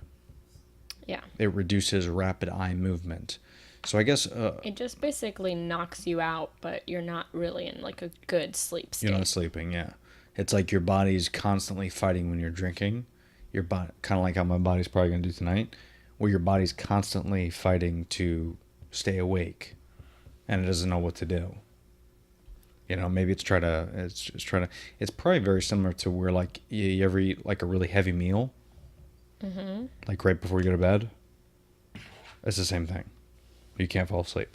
Yeah. It reduces rapid eye movement. So I guess it just basically knocks you out, but you're not really in like a good sleep state. you're not sleeping. Yeah, it's like your body's constantly fighting when you're drinking. Your body, kind of like how my body's probably gonna do tonight, where your body's constantly fighting to stay awake, and it doesn't know what to do. You know, maybe it's probably very similar to where like you ever eat like a really heavy meal, like right before you go to bed. It's the same thing. You can't fall asleep.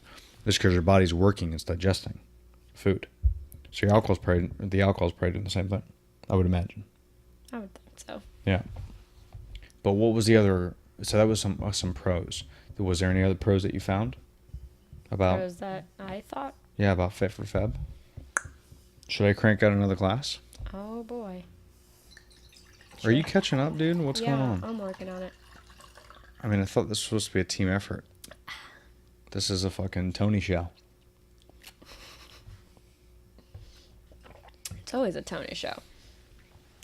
Just because your body's working, it's digesting food. So the alcohol's probably doing the same thing, I would imagine. I would think so. Yeah. But what was the other? So that was some pros. Was there any other pros that you found about? Pros that I thought. Yeah, about Fit for Feb. Should I crank out another glass? Oh boy. Are you catching up, dude? What's going on? I'm working on it. I mean, I thought this was supposed to be a team effort. This is a fucking Tony show. It's always a Tony show.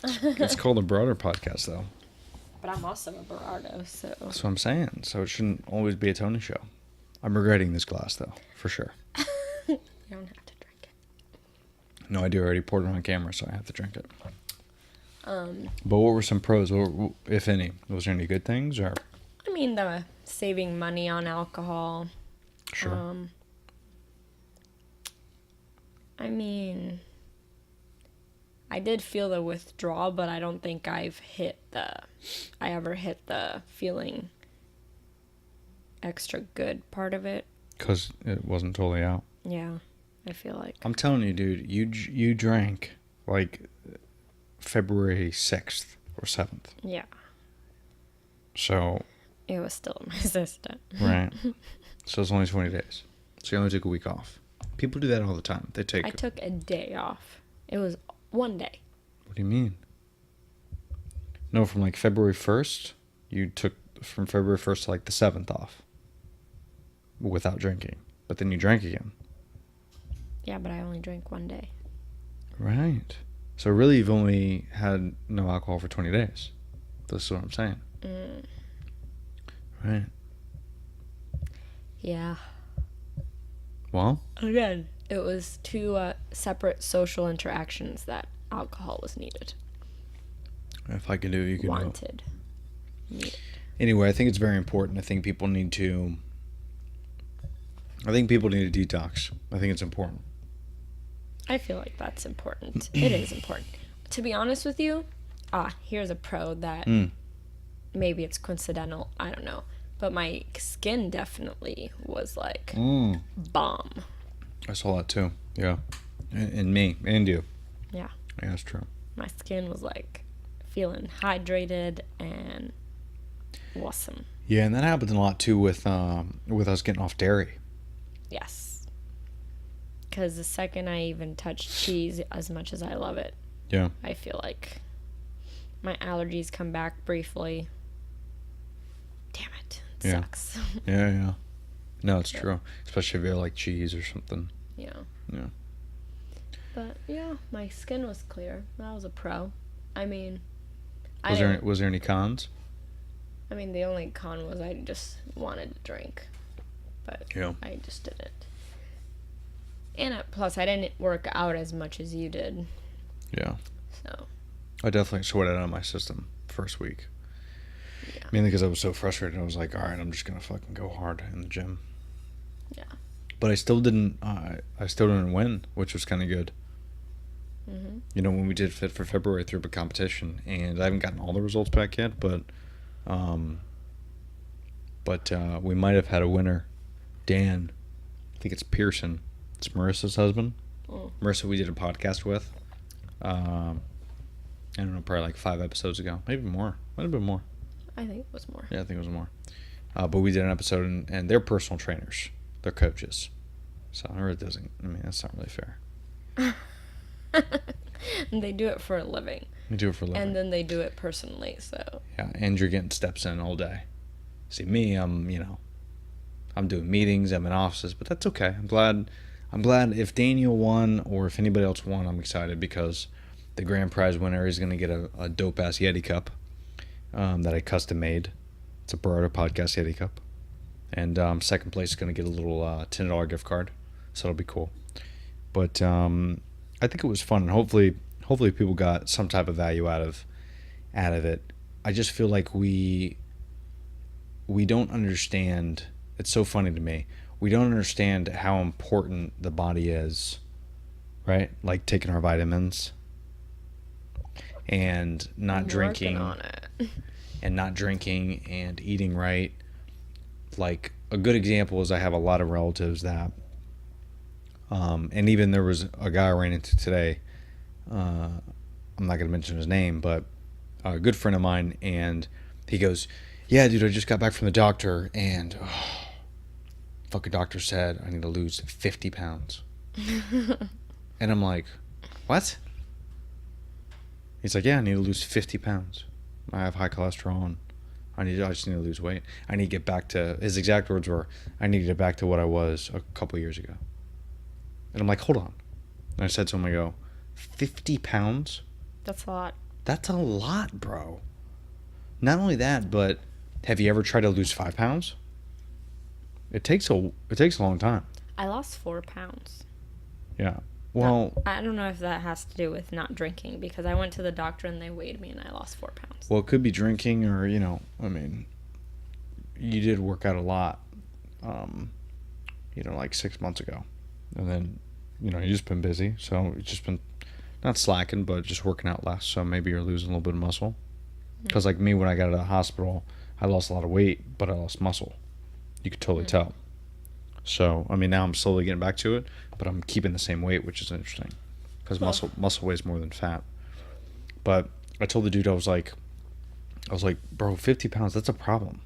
It's called the Berardo Podcast, though. But I'm also a Berardo, so. That's what I'm saying. So it shouldn't always be a Tony show. I'm regretting this glass, though, for sure. You don't have to drink it. No, I do. I already poured it on camera, so I have to drink it. But what were some pros, if any? Was there any good things, or? I mean, the saving money on alcohol. Sure. I mean, I did feel the withdrawal, but I don't think I ever hit the feeling extra good part of it. Because it wasn't totally out. Yeah, I feel like. I'm telling you, dude, you drank like February 6th or 7th. Yeah, So, it was still in my system. right. So it's only 20 days. So you only took a week off. People do that all the time. They take... I took a day off. It was one day. What do you mean? No, from like February 1st, you took from February 1st to like the 7th off. Without drinking. But then you drank again. Yeah, but I only drank one day. Right. So really you've only had no alcohol for 20 days. That's what I'm saying. Right. Yeah. Well, Again, it was two separate social interactions that alcohol was needed. if I can do it, you can do it. Wanted. Needed. Anyway, I think it's very important. I think people need to detox. I think it's important. I feel like that's important. It is important. To be honest with you, here's a pro that maybe it's coincidental. I don't know. But my skin definitely was like bomb. I saw that too. Yeah. And me. And you. Yeah. Yeah, that's true. My skin was like feeling hydrated and awesome. Yeah, and that happens a lot too with us getting off dairy. Yes. Because the second I even touch cheese, as much as I love it, Yeah. I feel like my allergies come back briefly. Damn it. It Yeah. sucks. Yeah. No, it's true. Especially if you like cheese or something. Yeah. Yeah. But yeah, my skin was clear. That was a pro. I mean, Was there any cons? I mean, the only con was I just wanted to drink, but Yeah. I just didn't. And plus, I didn't work out as much as you did, Yeah. so I definitely sweated out of my system first week. Yeah. Mainly because I was so frustrated. I was like, all right, I'm just going to fucking go hard in the gym. yeah. But I still didn't win, which was kind of good. Mhm. You know, when we did Fit for February through a competition, and I haven't gotten all the results back yet, but we might have had a winner. Dan, I think it's Pearson. It's Marissa's husband. Oh. Marissa, we did a podcast with. I don't know, probably like 5 episodes ago, maybe more. Might have been more. I think it was more. Yeah, I think it was more. But we did an episode, and they're personal trainers. They're coaches. So that's not really fair. And they do it for a living, We do it for a living. and then they do it personally. So Yeah, and you're getting steps in all day. See, me, I'm doing meetings, I'm in offices, but that's okay. I'm glad if Daniel won or if anybody else won, I'm excited because the grand prize winner is going to get a dope-ass Yeti cup that I custom made. It's a Berardo Podcast Yeti cup. And second place is going to get a little $10 gift card, so it'll be cool. But I think it was fun, and hopefully people got some type of value out of it. I just feel like we don't understand. It's so funny to me. We don't understand how important the body is, right? Like taking our vitamins and not I'm drinking working on it. and not drinking and eating right. Like a good example is I have a lot of relatives that and even there was a guy I ran into today. I'm not going to mention his name, but a good friend of mine, and he goes, yeah, dude, I just got back from the doctor, and fucking doctor said I need to lose 50 pounds. And I'm like, what? He's like, yeah, I need to lose 50 pounds. I have high cholesterol, and I just need to lose weight. I need to get back to, his exact words were, I need to get back to what I was a couple years ago. And I'm like, hold on. And I said to him, I go, 50 pounds? That's a lot. That's a lot, bro. Not only that, but have you ever tried to lose 5 pounds? It takes a long time. I lost 4 pounds. Yeah. Well, I don't know if that has to do with not drinking, because I went to the doctor and they weighed me and I lost 4 pounds. it could be drinking or, you did work out a lot. like 6 months ago. And then, you've just been busy. So you've just been not slacking, but just working out less. So maybe you're losing a little bit of muscle. Because like me, when I got out of the hospital, I lost a lot of weight, but I lost muscle. You could totally tell. So, I mean, now I'm slowly getting back to it, but I'm keeping the same weight, which is interesting. Because muscle weighs more than fat. But I told the dude, I was like, bro, 50 pounds, that's a problem.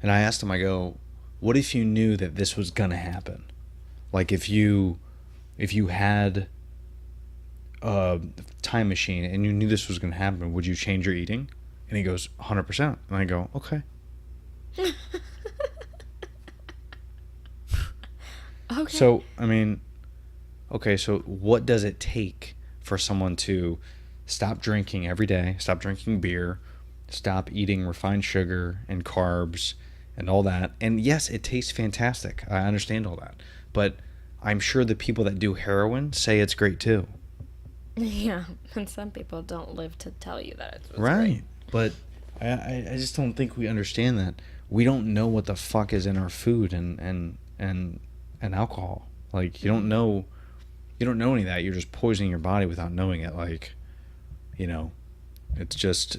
And I asked him, I go, what if you knew that this was going to happen? Like if you had a time machine and you knew this was going to happen, would you change your eating? And he goes, 100%. And I go, okay. Okay. So, I mean, okay, so what does it take for someone to stop drinking every day, stop drinking beer, stop eating refined sugar and carbs and all that? And yes, it tastes fantastic. I understand all that. But I'm sure the people that do heroin say it's great too. Yeah, and some people don't live to tell you that it's Right. But I just don't think we understand that. We don't know what the fuck is in our food and alcohol. Like you don't know any of that. You're just poisoning your body without knowing it. Like, it's just,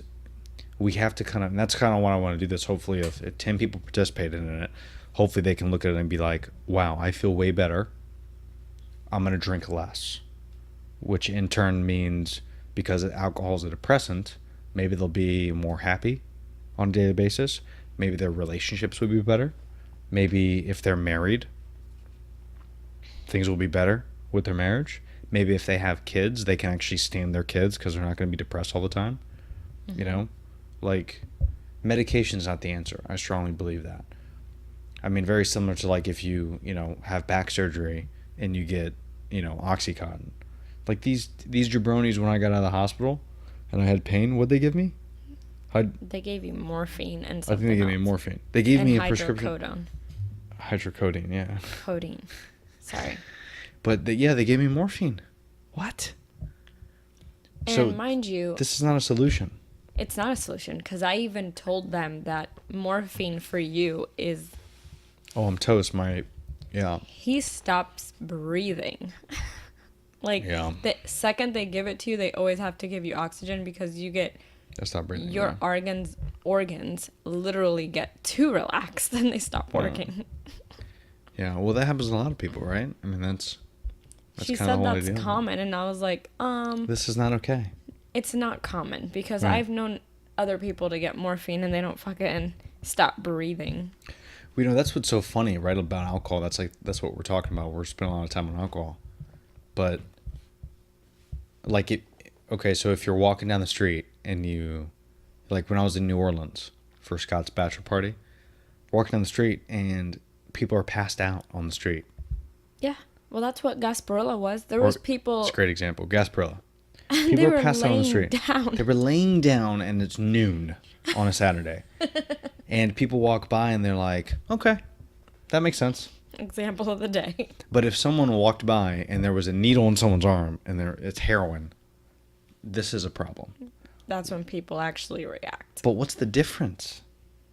we have to kind of, and that's kind of what I want to do this. Hopefully if 10 people participated in it, hopefully they can look at it and be like, wow, I feel way better. I'm going to drink less, which in turn means because alcohol is a depressant, maybe they'll be more happy on a daily basis. Maybe their relationships will be better. Maybe if they're married, things will be better with their marriage. Maybe if they have kids, they can actually stand their kids because they're not going to be depressed all the time. Like medication's not the answer. I strongly believe that. I mean, very similar to like if you have back surgery and you get Oxycontin. Like these jabronis, when I got out of the hospital and I had pain, what'd they give me? They gave you morphine and I something think they gave me else. morphine. They gave And me a prescription. Hydrocodone, yeah. Codeine. Sorry. But they gave me morphine. What? And mind you, this is not a solution. it's not a solution because I even told them that morphine for you is Oh, I'm toast. he stops breathing. Yeah. The second they give it to you, they always have to give you oxygen because you get That's not breathing. your yeah. organs literally get too relaxed and they stop working. Yeah, well, that happens to a lot of people, right? I mean, that's She kind of said the whole that's idea. common, and I was like, This is not okay. it's not common because Right. I've known other people to get morphine and they don't fucking stop breathing. Well, that's what's so funny, right, about alcohol. That's what we're talking about. We're spending a lot of time on alcohol. But, okay, so if you're walking down the street and like when I was in New Orleans for Scott's bachelor party, walking down the street and people are passed out on the street. Yeah. Well, that's what Gasparilla was. There was people. It's a great example. Gasparilla. They People were are passed out on the laying street. down. They were laying down and it's noon on a Saturday. And people walk by and they're like, okay, that makes sense. Example of the day. But if someone walked by and there was a needle in someone's arm and it's heroin, this is a problem. That's when people actually react. But what's the difference?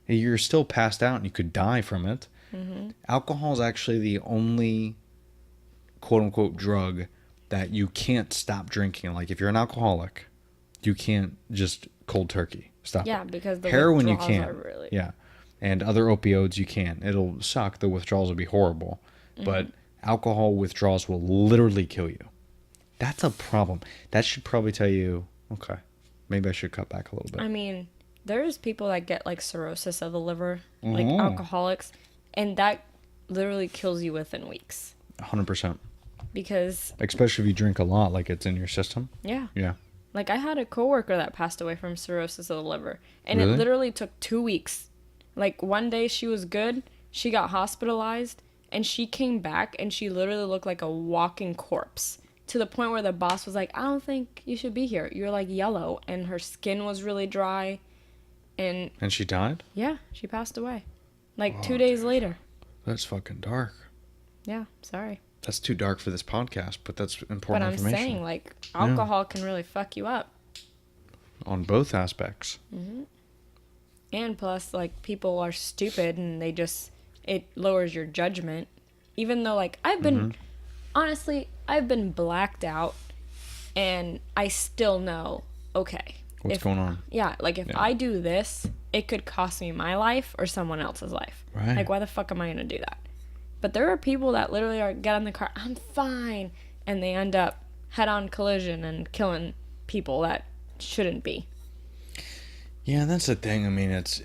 You're still passed out and you could die from it. Mm-hmm. Alcohol is actually the only quote-unquote drug that you can't stop drinking. Like if you're an alcoholic, you can't just cold turkey stop Yeah, it. because the Heroin you withdrawals can. are really... Yeah. And other opioids you can. It'll suck. The withdrawals will be horrible. Mm-hmm. But alcohol withdrawals will literally kill you. That's a problem. That should probably tell you, okay, maybe I should cut back a little bit. I mean, there's people that get like cirrhosis of the liver, Mm-hmm. like alcoholics, and that literally kills you within weeks. 100%. Because, Especially if you drink a lot, like it's in your system. yeah. Yeah. Like I had a coworker that passed away from cirrhosis of the liver, and Really? it literally took 2 weeks. Like one day she was good, she got hospitalized, and she came back and she literally looked like a walking corpse. To the point where the boss was like, I don't think you should be here. You're like yellow, and her skin was really dry, and And she died? yeah, she passed away. Like 2 days later. That's fucking dark. Yeah, sorry. That's too dark for this podcast, but that's But important I'm information. saying, like, alcohol can really fuck you up. On both aspects. And plus, like, people are stupid and they just it lowers your judgment. Even though, like, I've been, honestly, I've been blacked out, and I still know, okay. What's going on? Yeah, like, if I do this, it could cost me my life or someone else's life. Right. Like, why the fuck am I going to do that? But there are people that literally get in the car, I'm fine, and they end up head-on collision and killing people that shouldn't be. Yeah, that's the thing. I mean, it's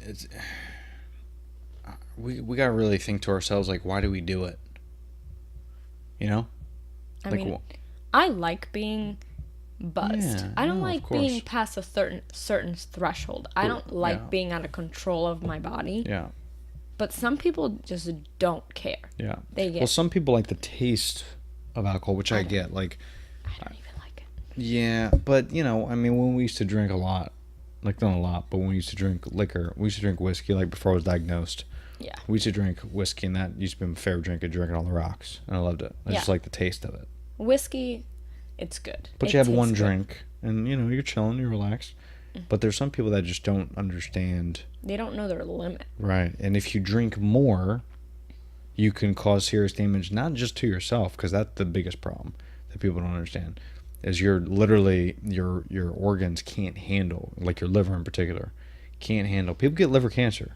we gotta really think to ourselves, like, why do we do it? You know? I Like, mean, I like being buzzed. Yeah, I don't no, of like being course. past a certain threshold. I don't like being out of control of my body. Yeah. But some people just don't care. Yeah. They get. Well, some people like the taste of alcohol, which I get. Like, I don't even like it. yeah, but you know, I mean, when we used to drink a lot, like not a lot, but when we used to drink liquor, we used to drink whiskey. Like before I was diagnosed, Yeah. we used to drink whiskey, and that used to be my favorite drink. Drinking on the rocks, and I loved it. I just Yeah. like the taste of it. Whiskey, it's good. But It you have tastes one good. drink, and you know you're chilling, you're relaxed. But there's some people that just don't understand. They don't know their limit. Right. And if you drink more, you can cause serious damage, not just to yourself, because that's the biggest problem that people don't understand, is you're literally, your organs can't handle, like your liver in particular, can't handle. People get liver cancer.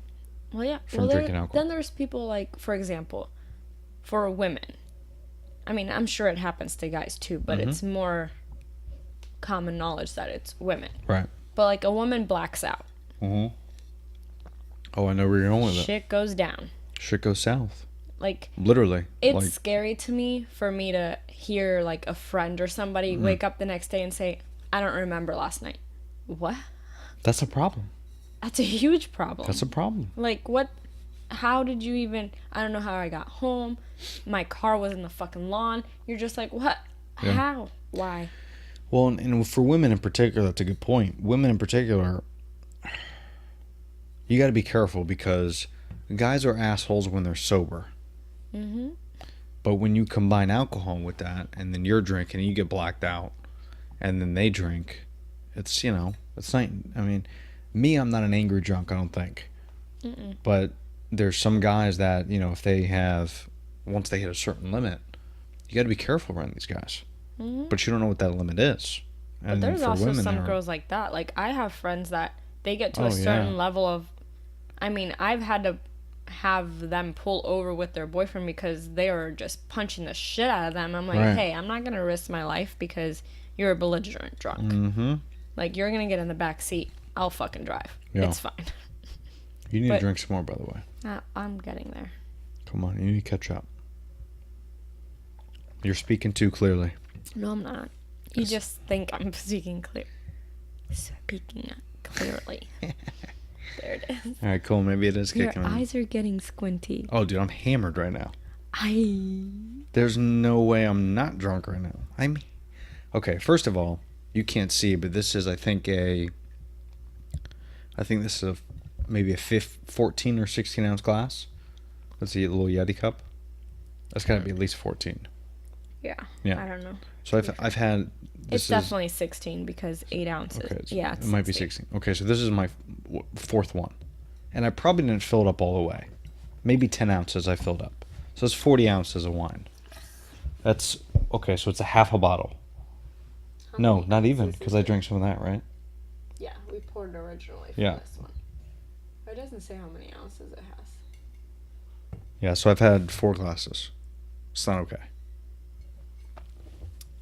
Well, yeah. From drinking alcohol. Then there's people like, for example, for women. I mean, I'm sure it happens to guys too, but it's more common knowledge that it's women. Right. But like a woman blacks out. Mm-hmm. Oh, I know where you're going with it. Shit goes down. Shit goes south. Like, Literally. it's like, scary to me for me to hear like a friend or somebody wake up the next day and say, I don't remember last night. What? that's a problem. That's a huge problem. That's a problem. Like, what? How did you even? I don't know how I got home. My car was in the fucking lawn. You're just like, what? Yeah. How? Why? Well, and for women in particular, that's a good point. Women in particular, you got to be careful because guys are assholes when they're sober. Mm-hmm. But when you combine alcohol with that, and then you're drinking, and you get blacked out, and then they drink, it's, you know, it's not, I mean, me, I'm not an angry drunk, I don't think. Mm-mm. But there's some guys that, you know, if they have, once they hit a certain limit, you got to be careful around these guys. Mm-hmm. But you don't know what that limit is. But And there's for also women, some they're- girls like that. Like, I have friends that they get to Oh, a certain yeah. level of. I mean, I've had to have them pull over with their boyfriend because they were just punching the shit out of them. I'm like, Right. hey, I'm not going to risk my life because you're a belligerent drunk. Mm-hmm. Like, you're going to get in the back seat. I'll fucking drive. Yeah. It's fine. You need But- to drink some more, by the way. I'm getting there. Come on, you need to catch up. You're speaking too clearly. No, I'm not. You just think I'm speaking clear. Speaking clearly. There it is. All right, cool. Maybe it is Your kicking in. eyes are getting squinty. Oh, dude, I'm hammered right now. I. There's no way I'm not drunk right now. Okay, first of all, you can't see, but this is, I think this is maybe a 14 or 16 ounce glass. That's a little Yeti cup. That's got to be at least 14. Yeah. Yeah. I don't know. So I've had. It's definitely 16 because 8 ounces. Okay, Yeah. it might be 16. Okay, so this is my fourth one, and I probably didn't fill it up all the way. Maybe 10 ounces I filled up. So it's 40 ounces of wine. That's okay. So it's a half a bottle. No, not even, because I drank some of that, right? Yeah, we poured originally Yeah. this one. It doesn't say how many ounces it has. Yeah. So I've had 4 glasses. It's not okay.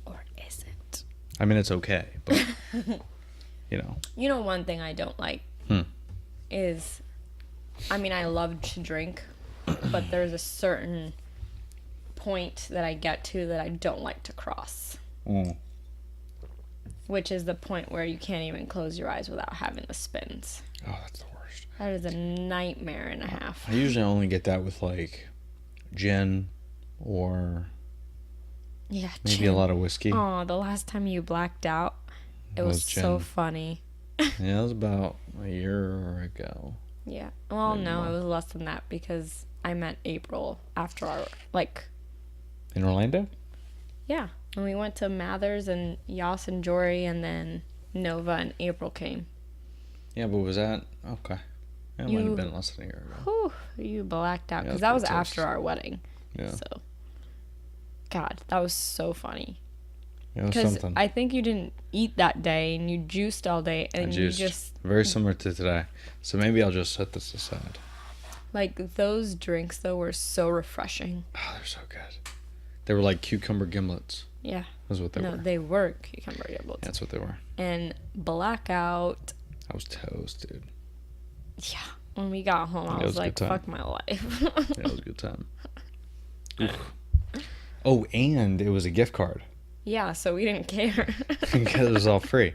Or is it? I mean, it's okay, but you know. You know, one thing I don't like is, I mean, I love to drink, but there's a certain point that I get to that I don't like to cross. Mm. Which is the point where you can't even close your eyes without having the spins. Oh, that's the worst. That is a nightmare and a half. I usually only get that with like gin or Yeah, maybe a lot of whiskey. Oh, the last time you blacked out, it was so gin. funny. Yeah, it was about a year ago. Yeah. Well, Maybe no, more. it was less than that because I met April after our, In Orlando? yeah. And we went to Mathers and Yas and Jory and then Nova and April came. Yeah, but was that okay? It might have been less than a year ago. Whew, you blacked out Yeah, because it that was was pretty after toast. our wedding. Yeah. So, God, that was so funny. It was Because something. I think you didn't eat that day and you juiced all day and you just Very similar to today. So maybe I'll just set this aside. like those drinks though were so refreshing. Oh, they're so good. They were like cucumber gimlets. Yeah. That's what they No, were. they were cucumber giblets. That's what they were. And blackout. I was toast, dude. Yeah. When we got home, I It was was a like, good time. fuck my life. Yeah, it was a good time. Oof. Oh, and it was a gift card Yeah, so we didn't care. because it was all free.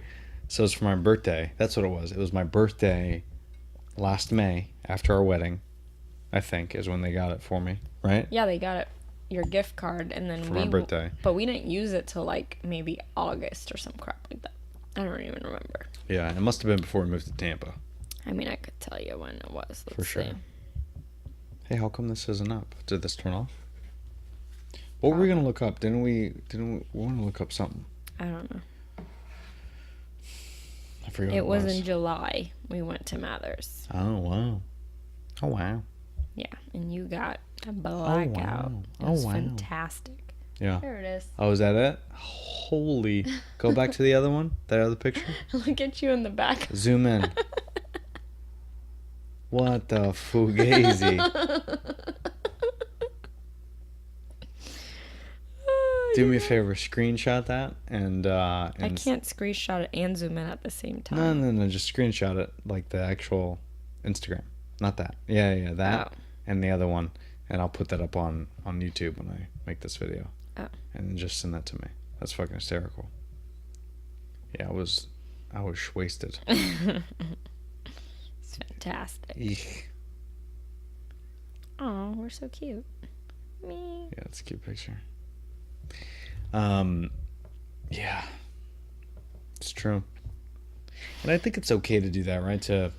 So it's for my birthday. That's what it was. It was my birthday last May after our wedding, I think, is when they got it for me, right? Yeah, they got it, your gift card, and then For my birthday. But we didn't use it till like maybe August or some crap like that. I don't even remember. Yeah, it must have been before we moved to Tampa. I mean, I could tell you when it was. Let's For sure. see. Hey, how come this isn't up? Did this turn off? What were we gonna look up? Didn't we want to look up something? I don't know. I forgot. It what was in July. We went to Mathers. Oh wow. Oh wow. Yeah, and you got a blackout. It Oh, was wow. fantastic. Yeah. There it is. Oh, is that it? Holy. Go back to the other one. That other picture. Look at you in the back. Zoom in. What the fugazi? Do me a favor, screenshot that and I can't screenshot it and zoom in at the same time. no, just screenshot it like the actual Instagram, not that. Yeah, that Oh. and the other one, and I'll put that up on YouTube when I make this video. Oh. And then just send that to me. That's fucking hysterical. Yeah, I was wasted. It's fantastic. Eek. Oh, we're so cute. Me. Yeah, it's a cute picture. Yeah, it's true. And I think it's okay to do that, right? To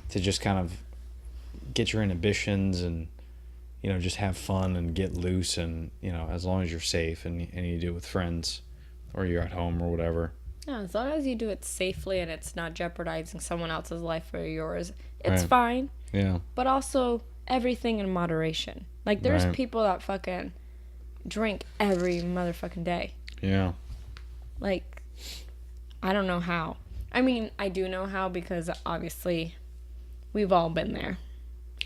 just kind of get your inhibitions and, just have fun and get loose and, as long as you're safe and you do it with friends or you're at home or whatever. Yeah, as long as you do it safely and it's not jeopardizing someone else's life or yours, it's Right. fine. Yeah. But also everything in moderation. Like there's Right. people that fucking drink every motherfucking day. Yeah. Like, I don't know how. I mean, I do know how because obviously we've all been there.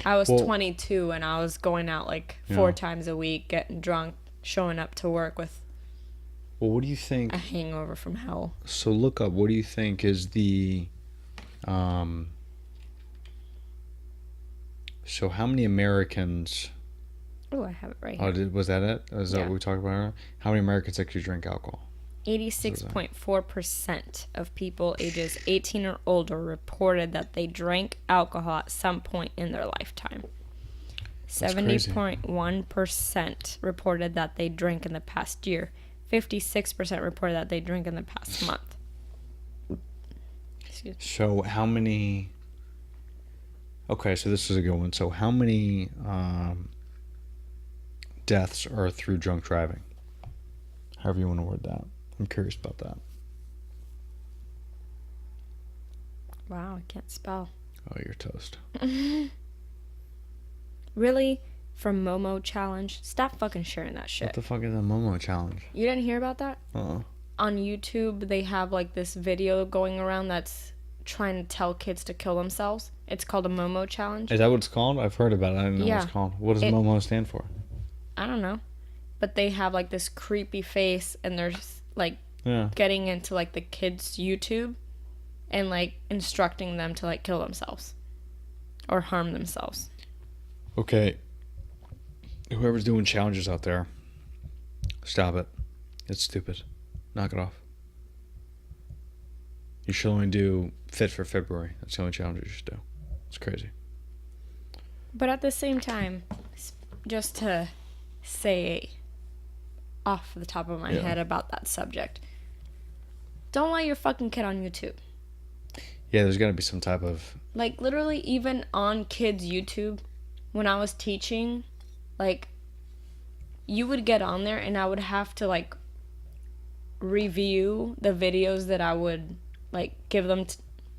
I was Well- 22 and I was going out like 4 times a week, getting drunk, showing up to work with Well, what do you think? a hangover from hell. So look up. What do you think is the? So how many Americans? Oh, I have it right Oh, here. was that it? Is that Yeah. what we talked about earlier? How many Americans actually drink alcohol? 86.4% of people ages 18 or older reported that they drank alcohol at some point in their lifetime. crazy. 70.1% reported that they drank in the past year. 56% reported that they drank in the past month. Excuse me. So how many? Okay, so this is a good one. So how many deaths are through drunk driving? However you want to word that. I'm curious about that. Wow, I can't spell. Oh, you're toast. Really? From Momo Challenge? Stop fucking sharing that What shit. the fuck is a Momo challenge? You didn't hear about that? On YouTube, they have like this video going around that's trying to tell kids to kill themselves. It's called a Momo Challenge. Is that what it's called? I've heard about it. I didn't know what Yeah. it's called. What does It- Momo stand for? I don't know. But they have like this creepy face and they're just, like Yeah. getting into like the kids' YouTube and like instructing them to like kill themselves or harm themselves. Okay. Whoever's doing challenges out there, stop it. It's stupid. Knock it off. You should only do Fit for February. That's the only challenge you should do. It's crazy. But at the same time, just to say off the top of my Yeah. head about that subject, don't let your fucking kid on YouTube. Yeah, there's got to be some type of... Like, literally, even on kids' YouTube, when I was teaching, like, you would get on there and I would have to, like, review the videos that I would, like, give them,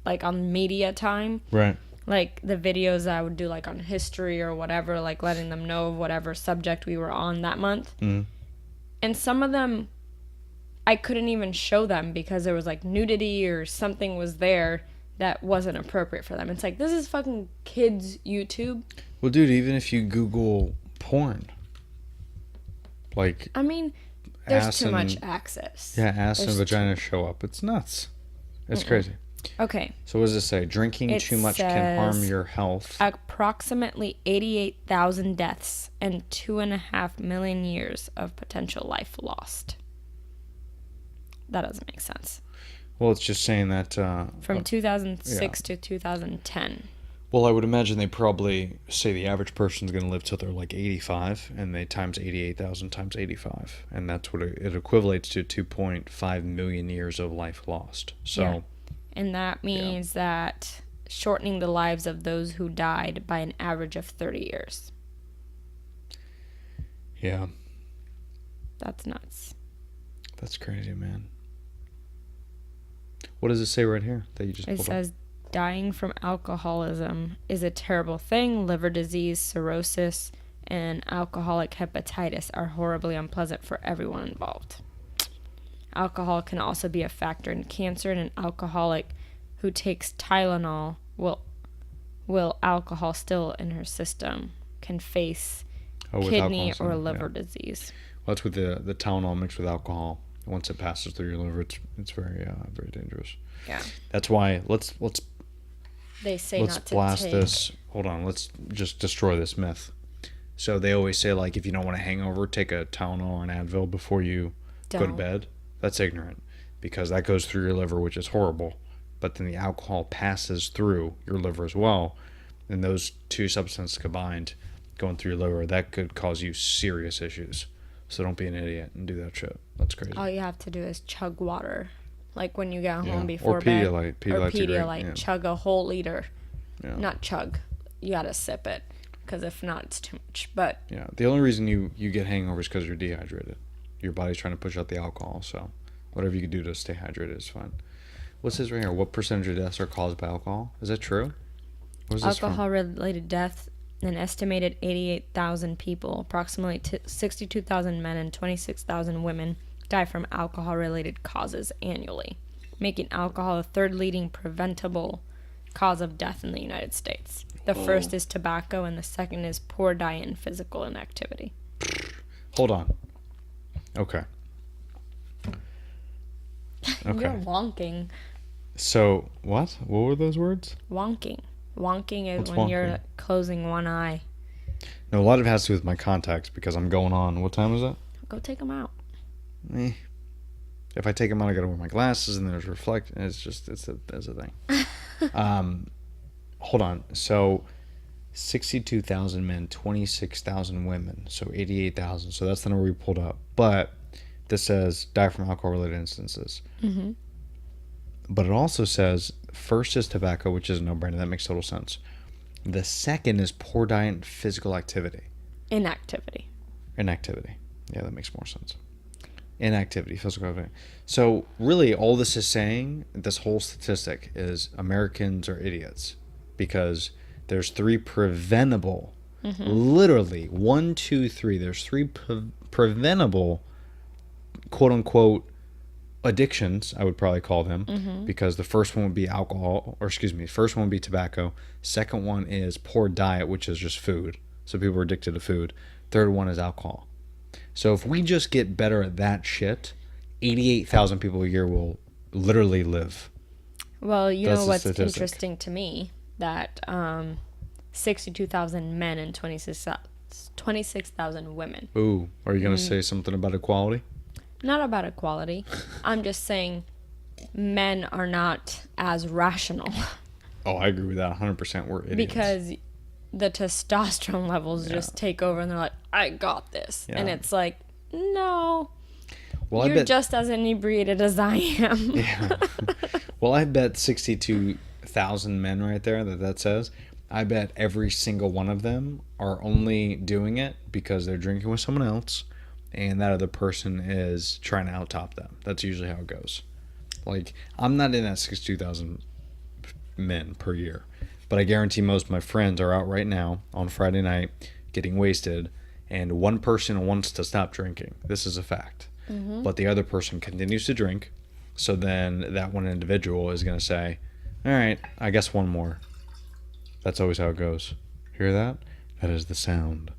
like, on media time. Right. like the videos I would do like on history or whatever, like letting them know of whatever subject we were on that month. And some of them I couldn't even show them because there was like nudity or something was there that wasn't appropriate for them. It's like, this is fucking kids YouTube. Well, dude, even if you Google porn, like, I mean, there's ass too and- much access. yeah, ass and There's vagina show up. It's nuts. It's crazy. Okay. So what does it say? Drinking It too much can harm says your health. Approximately 88,000 deaths and 2.5 million years of potential life lost. That doesn't make sense. Well, it's just saying that... From 2006 to 2010. well, I would imagine they probably say the average person's going to live till they're like 85, and they times 88,000 times 85. And that's what it equivalates to 2.5 million years of life lost. So... Yeah. And that means that shortening the lives of those who died by an average of 30 years. Yeah. That's nuts. That's crazy, man. What does it say right here that you just It pulled says dying from alcoholism is a terrible thing. Liver disease, cirrhosis, and alcoholic hepatitis are horribly unpleasant for everyone involved. Alcohol can also be a factor in cancer, and an alcoholic who takes Tylenol will alcohol still in her system can face with kidney or alcoholism, liver yeah. disease. Well, that's with the Tylenol mixed with alcohol. Once it passes through your liver, it's very very dangerous. Yeah. That's why let's They say let's not to blast take. this. Hold on, let's just destroy this myth. So they always say, like, if you don't want a hangover, take a Tylenol or an Advil before you go to Don't. bed. That's ignorant, because that goes through your liver, which is horrible. But then the alcohol passes through your liver as well, and those two substances combined going through your liver, that could cause you serious issues. So don't be an idiot and do that shit. That's crazy. All you have to do is chug water. Like when you get home Yeah. before Or bed. Pedialyte. Pedialyte's a great- Pedialyte. yeah. Chug a whole liter. Yeah. Not chug. You gotta sip it. Because if not, it's too much. But Yeah, the only reason you get hangovers is because you're dehydrated. Your body's trying to push out the alcohol, so whatever you can do to stay hydrated is fine. What's this right here? What percentage of deaths are caused by alcohol? Is that true? Where's this from? alcohol-related death, an estimated 88,000 people, approximately 62,000 men and 26,000 women, die from alcohol-related causes annually, making alcohol the third leading preventable cause of death in the United States. The first is tobacco, and the second is poor diet and physical inactivity. Hold on. Okay. You're Okay. wonking. So, what? What were those words? Wonking. Wonking is What's when you're wonking? closing one eye. No, a lot of it has to do with my contacts because I'm going on. What time is it? Go take them out. Eh. If I take them out, I gotta wear my glasses, and there's reflect. It's a thing. Hold on. So, 62,000 men, 26,000 women, so 88,000. So that's the number we pulled up. But this says die from alcohol-related instances. Mm-hmm. But it also says first is tobacco, which is a no-brainer. That makes total sense. The second is poor diet and physical activity. Inactivity. Inactivity. Yeah, that makes more sense. Inactivity, physical activity. So really, all this is saying, this whole statistic, is Americans are idiots because there's 3 preventable, literally 1, 2, 3. There's 3 preventable, quote unquote, addictions. I would probably call them because the first one would be alcohol, or excuse me, first one would be tobacco. Second one is poor diet, which is just food. So people are addicted to food. Third one is alcohol. So if we just get better at that shit, 88,000 people a year will literally live. Well, you That's know the what's statistic. interesting to me? That 62,000 men and 26,000 women. Ooh, are you going to say something about equality? Not about equality. I'm just saying men are not as rational Oh, I agree with that 100%. We're idiots. because the testosterone levels just take over and they're like, I got this. And Yeah. it's like, no, well, I you're bet, just as inebriated as I am. yeah. Well, I bet 62,000 men right there that says, I bet every single one of them are only doing it because they're drinking with someone else and that other person is trying to out-top them. That's usually how it goes. Like, I'm not in that 62,000 men per year. But I guarantee most of my friends are out right now on Friday night getting wasted, and one person wants to stop drinking. This is a fact. But the other person continues to drink. So then that one individual is going to say, all right, I guess one more. That's always how it goes. Hear that? That is the sound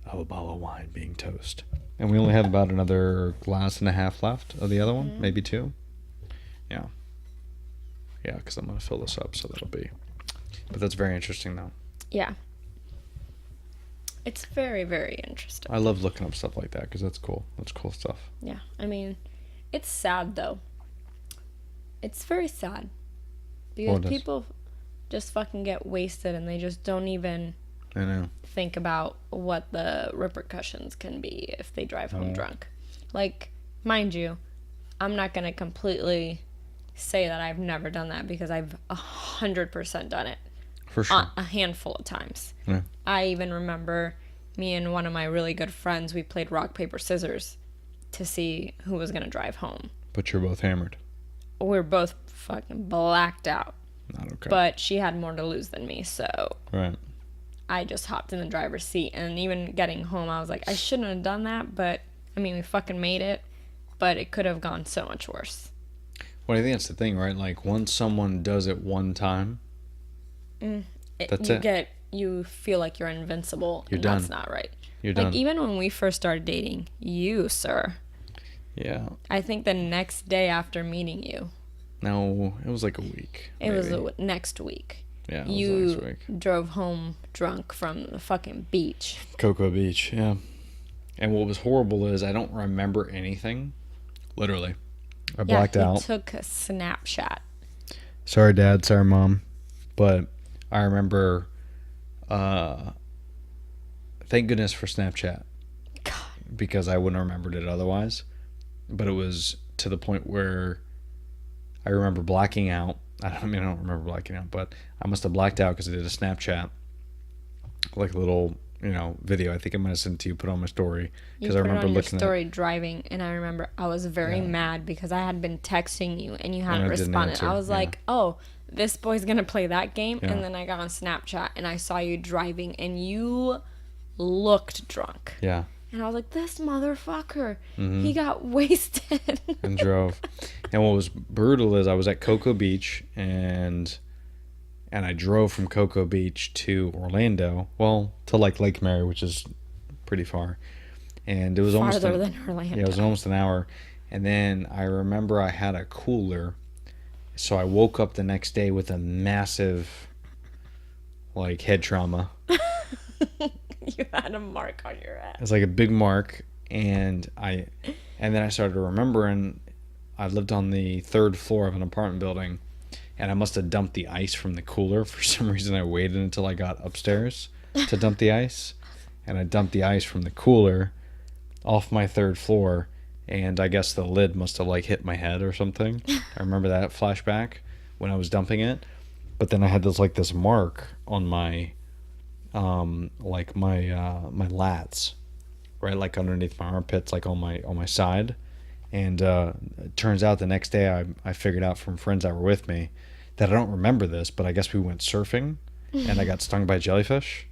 of a bottle of wine being toast. And we only have about another glass and a half left of the other one, maybe 2. Yeah. Yeah, because I'm going to fill this up, so that'll be. But that's very interesting, though. Yeah. It's very, very interesting. I love looking up stuff like that because that's cool. That's cool stuff. Yeah. I mean, it's sad, though. It's very sad. Because Well, it is. people just fucking get wasted and they just don't even I know. think about what the repercussions can be if they drive home drunk. Like, mind you, I'm not going to completely say that I've never done that because I've 100% done it. For sure. A handful of times. Yeah. I even remember me and one of my really good friends, we played rock, paper, scissors to see who was going to drive home. But you're both hammered. We were both fucking blacked out. Not okay. But she had more to lose than me, so Right. I just hopped in the driver's seat. And even getting home, I was like, I shouldn't have done that, but I mean, we fucking made it. But it could have gone so much worse. Well, I think that's the thing, right? Like, once someone does it one time, that's it. You feel like you're invincible. You're and done. That's not right. You're Like, done. even when we first started dating, you, sir, Yeah. I think the next day after meeting you, No, it was like a week. it was maybe. the next week. Yeah, it was You next week. drove home drunk from the fucking beach. Cocoa Beach, yeah. And what was horrible is I don't remember anything. Literally. I blacked yeah, out. took a Snapchat. Sorry, Dad. Sorry, Mom. But I remember, thank goodness for Snapchat. God. Because I wouldn't have remembered it otherwise. But it was to the point where I remember blacking out. I don't remember blacking out, but I must have blacked out because I did a Snapchat, like a little, video. I think I might have sent it to you, put on my story. You Because put I remember it on your looking story driving, and I remember I was very mad because I had been texting you and you hadn't I didn't responded. answer, I was yeah. like, oh, this boy's gonna play that game. Yeah. And then I got on Snapchat and I saw you driving and you looked drunk. Yeah, And I was like, this motherfucker, Mm-hmm. he got wasted. and drove. And what was brutal is I was at Cocoa Beach and I drove from Cocoa Beach to Orlando. Well, to like Lake Mary, which is pretty far. And it was almost Farther than Orlando. Yeah, it was almost an hour. And then I remember I had a cooler. So I woke up the next day with a massive, like, head trauma. You had a mark on your head. It's like a big mark. And then I started remembering I lived on the 3rd floor of an apartment building. And I must have dumped the ice from the cooler. For some reason, I waited until I got upstairs to dump the ice. And I dumped the ice from the cooler off my 3rd floor. And I guess the lid must have like hit my head or something. I remember that flashback when I was dumping it. But then I had this mark on my my lats, right, like underneath my armpits, like on my side. And it turns out the next day I figured out from friends that were with me that I don't remember this, but I guess we went surfing and I got stung by jellyfish.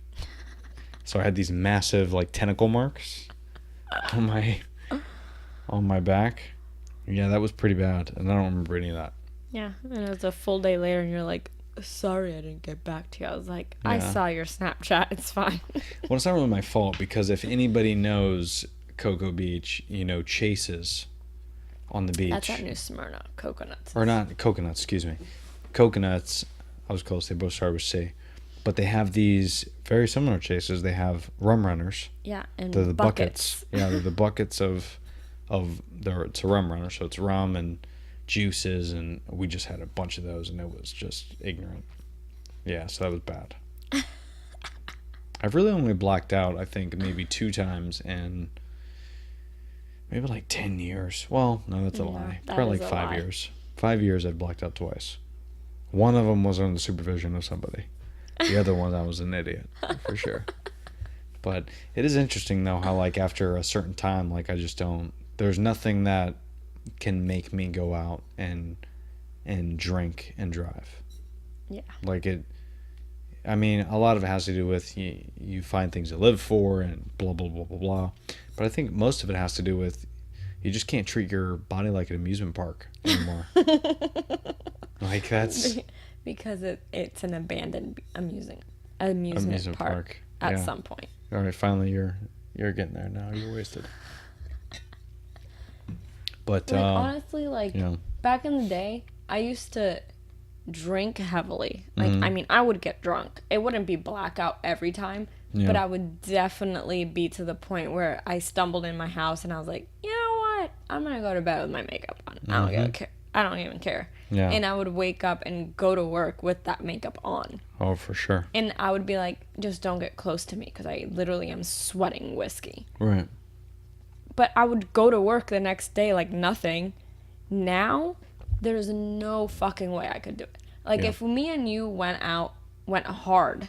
So I had these massive like tentacle marks on my back. Yeah, that was pretty bad, and I don't remember any of that. Yeah, and it was a full day later, and you're like, sorry I didn't get back to you. I was like, I Yeah. saw your Snapchat. It's fine. Well, it's not really my fault, because if anybody knows Cocoa Beach, Chases on the beach. That's at New Smyrna. Coconuts. Or not, Coconuts, excuse me. Coconuts, I was close, they both start with C. But they have these very similar Chases. They have rum runners. Yeah, and They're the buckets. Yeah, they're the buckets of it's a rum runner, so it's rum and juices, and we just had a bunch of those, and it was just ignorant. Yeah, so that was bad. I've really only blacked out, I think, maybe 2 times in maybe like 10 years. Well, no, that's a Yeah, lie. that Probably is like a 5 lie. years. 5 years I've blacked out twice. One of them was under the supervision of somebody. The other one, I was an idiot, for sure. But it is interesting, though, how, like, after a certain time, like, I just don't... There's nothing that can make me go out and drink and drive. Yeah. Like, I mean, a lot of it has to do with you find things to live for and blah, blah, blah, blah, blah. But I think most of it has to do with you just can't treat your body like an amusement park anymore. Like that's... Because it's an abandoned amusement park at yeah. some point. All right, finally you're getting there now. You're wasted. But Like, honestly, like you know, back in the day, I used to drink heavily. Like, Mm-hmm. I mean, I would get drunk. It wouldn't be blackout every time, Yeah. but I would definitely be to the point where I stumbled in my house and I was like, you know what? I'm gonna go to bed with my makeup on. I don't even care. Mm-hmm. Yeah. And I would wake up and go to work with that makeup on. oh, for sure. And I would be like, just don't get close to me because I literally am sweating whiskey. Right. But I would go to work the next day like nothing. Now, there's no fucking way I could do it. Like, Yeah. if me and you went hard,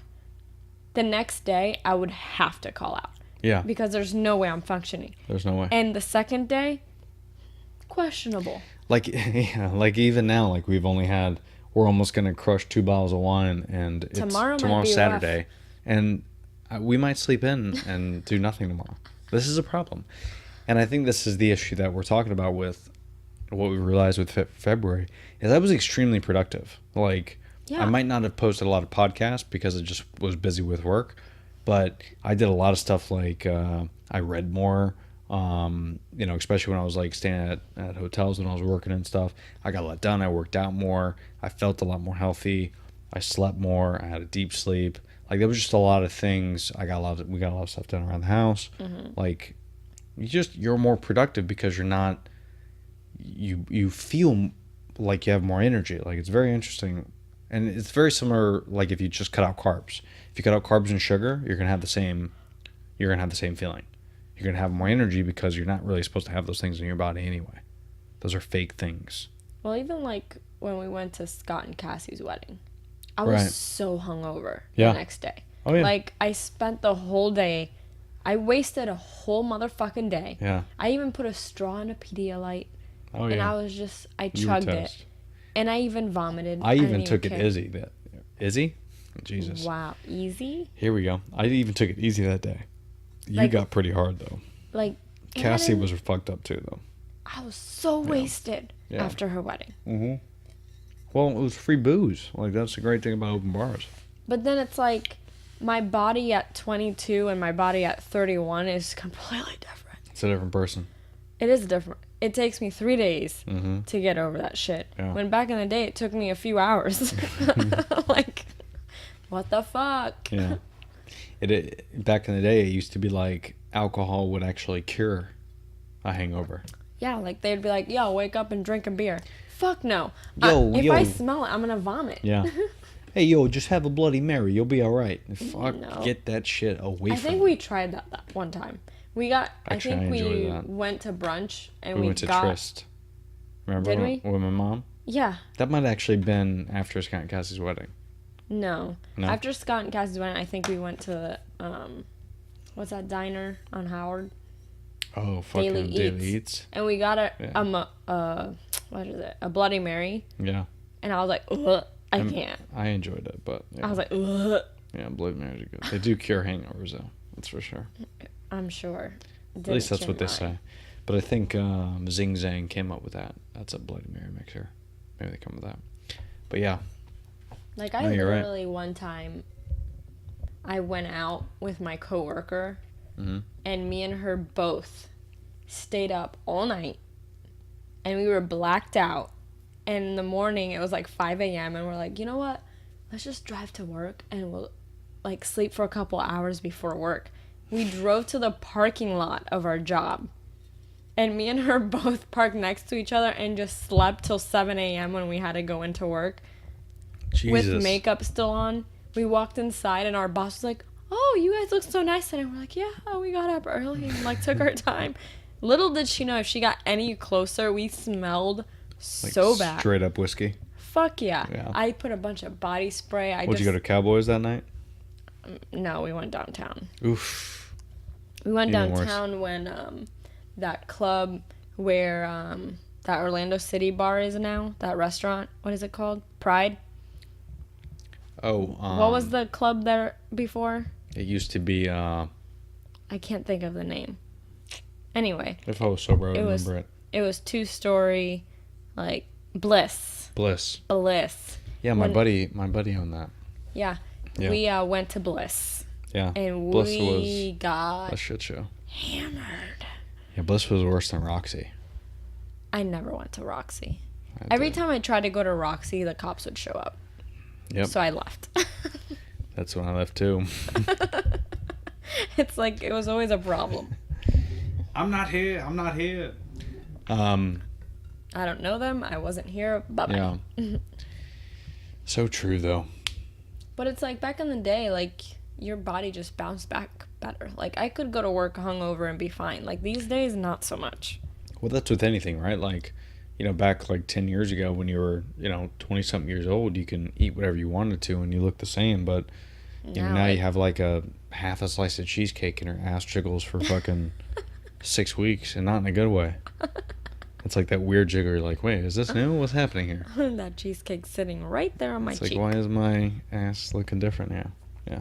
the next day, I would have to call out. Yeah. Because there's no way I'm functioning. There's no way. And the second day, questionable. Like, yeah, like even now, like we're almost gonna crush 2 bottles of wine, and it's Tomorrow might tomorrow's be Saturday, and we might sleep in and do nothing tomorrow. This is a problem, and I think this is the issue that we're talking about with what we realized with February is I was extremely productive. Like, Yeah. I might not have posted a lot of podcasts because I just was busy with work, but I did a lot of stuff. Like I read more. You know, especially when I was like staying at hotels when I was working and stuff, I got a lot done. I worked out more. I felt a lot more healthy. I slept more. I had a deep sleep. Like, there was just a lot of things. We got a lot of stuff done around the house. Mm-hmm. Like, you're more productive because you're not, you feel like you have more energy. Like, it's very interesting. And it's very similar, like, if you just cut out carbs. If you cut out carbs and sugar, you're going to have the same feeling. You're going to have more energy because you're not really supposed to have those things in your body anyway. Those are fake things. Well, even like when we went to Scott and Cassie's wedding, I was Right. so hungover Yeah. the next day. Oh, yeah. Like, I spent the whole day, I wasted a whole motherfucking day. Yeah. I even put a straw in a Pedialyte, Oh, and yeah. I was just, I You were chugged it. toast. And I even vomited. I even didn't took it care. easy. Izzy? Jesus. Wow, easy? Here we go. I even took it easy that day. You Like- got pretty hard, though. Like, and Cassie then was fucked up, too, though. I was so wasted Yeah. after her wedding. Well, it was free booze. Like, that's the great thing about open bars. But then it's like, my body at 22 and my body at 31 is completely different. It's a different person. It is different. It takes me 3 days to get over that shit. Yeah. When back in the day, it took me a few hours. Like, what the fuck? Yeah. It back in the day, it used to be like alcohol would actually cure a hangover. Yeah, like they'd be like, yo, wake up and drink a beer. Fuck no. Yo. I smell it, I'm gonna vomit. Yeah. Hey, yo, just have a Bloody Mary. You'll be all right. Fuck, No. get that shit away I from think me. we tried that one time. Actually, I I think we enjoyed that. went to brunch and We we went to got. Tryst. Remember Did we? with my mom? Yeah. That might have actually been after Scott and Cassie's wedding. No. No? After Scott and Cassie's wedding, I think we went to what's that diner on Howard? Oh, fucking Daily Eats. Eats. And we got Yeah. what is it? A Bloody Mary. Yeah. And I was like, ugh, I can't. I enjoyed it, but yeah. I was like, ugh, Yeah, Bloody Marys are good. They do cure hangovers, though. That's for sure. I'm sure. At least that's what they say. But I think Zing Zang came up with that. That's a Bloody Mary mixer. Maybe they come with that. But yeah. Like, I No, you're right. literally one time, I went out with my coworker, Mhm. and me and her both stayed up all night, and we were blacked out. And in the morning, it was like 5 a.m., and we're like, you know what? Let's just drive to work, and we'll, like, sleep for a couple hours before work. We drove to the parking lot of our job, and me and her both parked next to each other and just slept till 7 a.m. when we had to go into work. Jesus. With makeup still on. We walked inside and our boss was like, oh, you guys look so nice today. And we're like, yeah, we got up early and like took our time. Little did she know if she got any closer, we smelled Like, so bad. Straight up whiskey. Fuck yeah. Yeah. I put a bunch of body spray. Would you go to Cowboys that night? No, we went downtown. Oof. We went Even worse. downtown when that club where that Orlando City bar is now, that restaurant, what is it called? Pride? Oh, what was the club there before? It used to be, I can't think of the name. Anyway, if I was sober, I would It was- remember it. it was 2-story, like, Bliss. Bliss. Yeah, my When- buddy owned that. Yeah. Yeah. We went to Bliss. Yeah. And Bliss we was got a shit show. hammered. Yeah, Bliss was worse than Roxy. I never went to Roxy. I Every did. time I tried to go to Roxy, the cops would show up. Yep. So I left. That's when I left too. It's like it was always a problem. I'm not here. I don't know them. I wasn't here. Bye-bye. Yeah. So true though. But it's like back in the day, like your body just bounced back better. Like I could go to work hungover and be fine. Like these days, not so much. Well, that's with anything, right? Like, back like 10 years ago when you were, 20 something years old, you can eat whatever you wanted to and you look the same. But now you have like a half a slice of cheesecake and your ass jiggles for fucking 6 weeks, and not in a good way. It's like that weird jiggle. You're like, wait, is this new? What's happening here? that cheesecake's sitting right there on my It's cheek. like, why is my ass looking different? Yeah.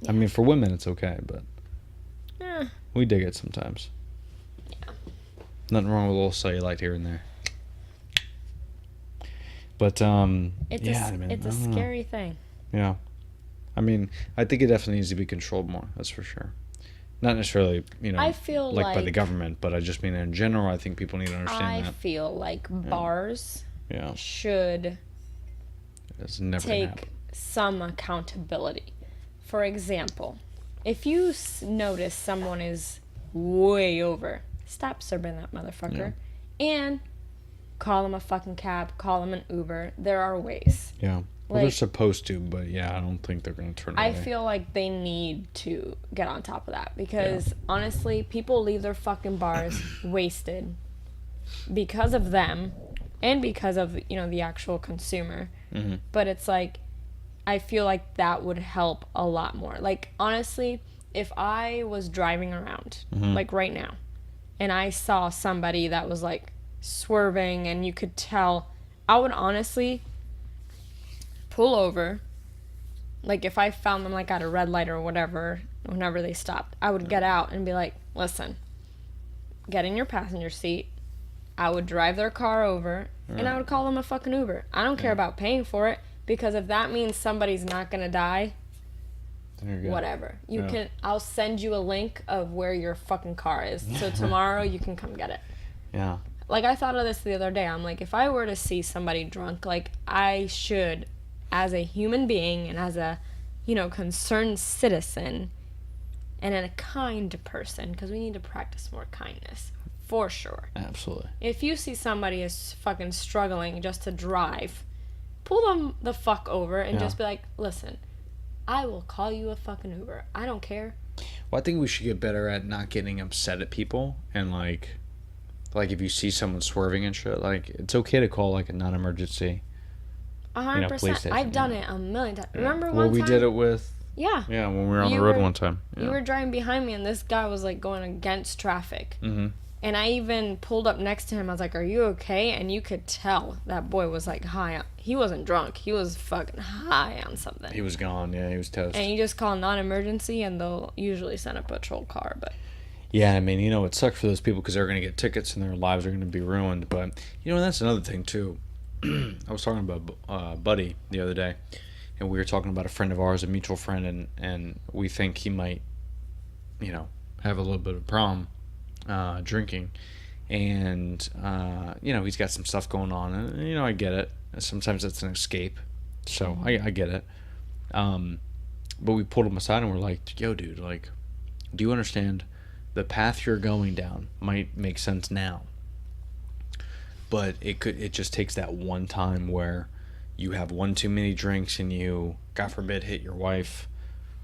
I mean, for women, it's okay, but Eh, we dig it sometimes. Yeah. Nothing wrong with a little cellulite here and there. But, it's man, it's I a don't know. scary thing. Yeah. I mean, I think it definitely needs to be controlled more. That's for sure. Not necessarily, I feel like by the like- government, but I just mean in general, I think people need to I understand that. feel like bars Yeah. should It's never going to happen. take some accountability. For example, if you notice someone is way over, stop serving that motherfucker and call them a fucking cab, call them an Uber. There are ways. Yeah. Well, they're Like- supposed to, but yeah, I don't think they're going to turn away. I feel like they need to get on top of that because honestly, people leave their fucking bars wasted because of them and because of, the actual consumer. Mm-hmm. But it's like, I feel like that would help a lot more. Like, honestly, if I was driving around, like right now, and I saw somebody that was like swerving and you could tell, I would honestly pull over. Like, if I found them like at a red light or whatever, whenever they stopped, I would get out and be like, listen, get in your passenger seat. I would drive their car over and I would call them a fucking Uber. I don't care about paying for it because if that means somebody's not gonna die, Then you're good. whatever. Yeah. I'll send you a link of where your fucking car is. So tomorrow you can come get it. Yeah. Like, I thought of this the other day. I'm like, if I were to see somebody drunk, like, I should, as a human being and as a, concerned citizen and a kind person, because we need to practice more kindness, for sure. Absolutely. If you see somebody is fucking struggling just to drive, pull them the fuck over and Yeah. just be like, listen, I will call you a fucking Uber. I don't care. Well, I think we should get better at not getting upset at people and like if you see someone swerving and shit, like it's okay to call like a non-emergency. 100%. police station, I've done yeah. it a million times. Remember one Well, we time? did it with Yeah. when we were on You the road were- one time. Yeah. You were driving behind me, and this guy was like going against traffic. Mm-hmm. And I even pulled up next to him. I was like, "Are you okay?" And you could tell that boy was like high. He wasn't drunk. He was fucking high on something. He was gone. Yeah, he was toast. And you just call non-emergency, and they'll usually send a patrol car. But Yeah, I mean, it sucks for those people because they're going to get tickets and their lives are going to be ruined. But, that's another thing, too. I was talking about Buddy the other day, and we were talking about a friend of ours, a mutual friend, and we think he might, have a little bit of a problem drinking. And, he's got some stuff going on. And, I get it. Sometimes it's an escape. So I get it. But we pulled him aside and we're like, yo, dude, like, do you understand the path you're going down might make sense now, but it just takes that one time where you have one too many drinks and you, God forbid, hit your wife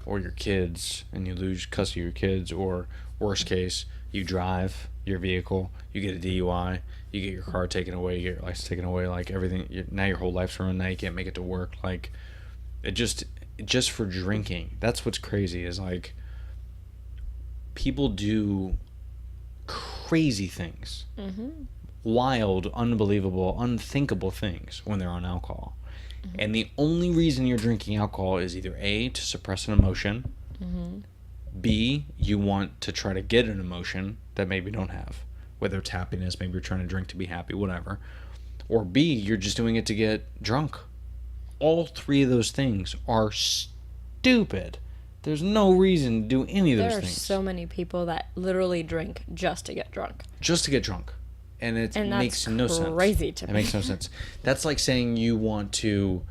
or your kids and you lose custody of your kids, or worst case, you drive your vehicle, you get a DUI, you get your car taken away, you get your license taken away, like everything, now your whole life's ruined, now you can't make it to work. Like, it just for drinking, that's what's crazy, is like, people do crazy things, wild, unbelievable, unthinkable things when they're on alcohol. And the only reason you're drinking alcohol is either A, to suppress an emotion, B, you want to try to get an emotion that maybe you don't have, whether it's happiness, maybe you're trying to drink to be happy, whatever, or B, you're just doing it to get drunk. All three of those things are stupid. There's no reason to do any of those There are things. so many people that literally drink just to get drunk. Just to get drunk. And it And makes that's no sense. crazy to It me. makes no sense. That's like saying you want to,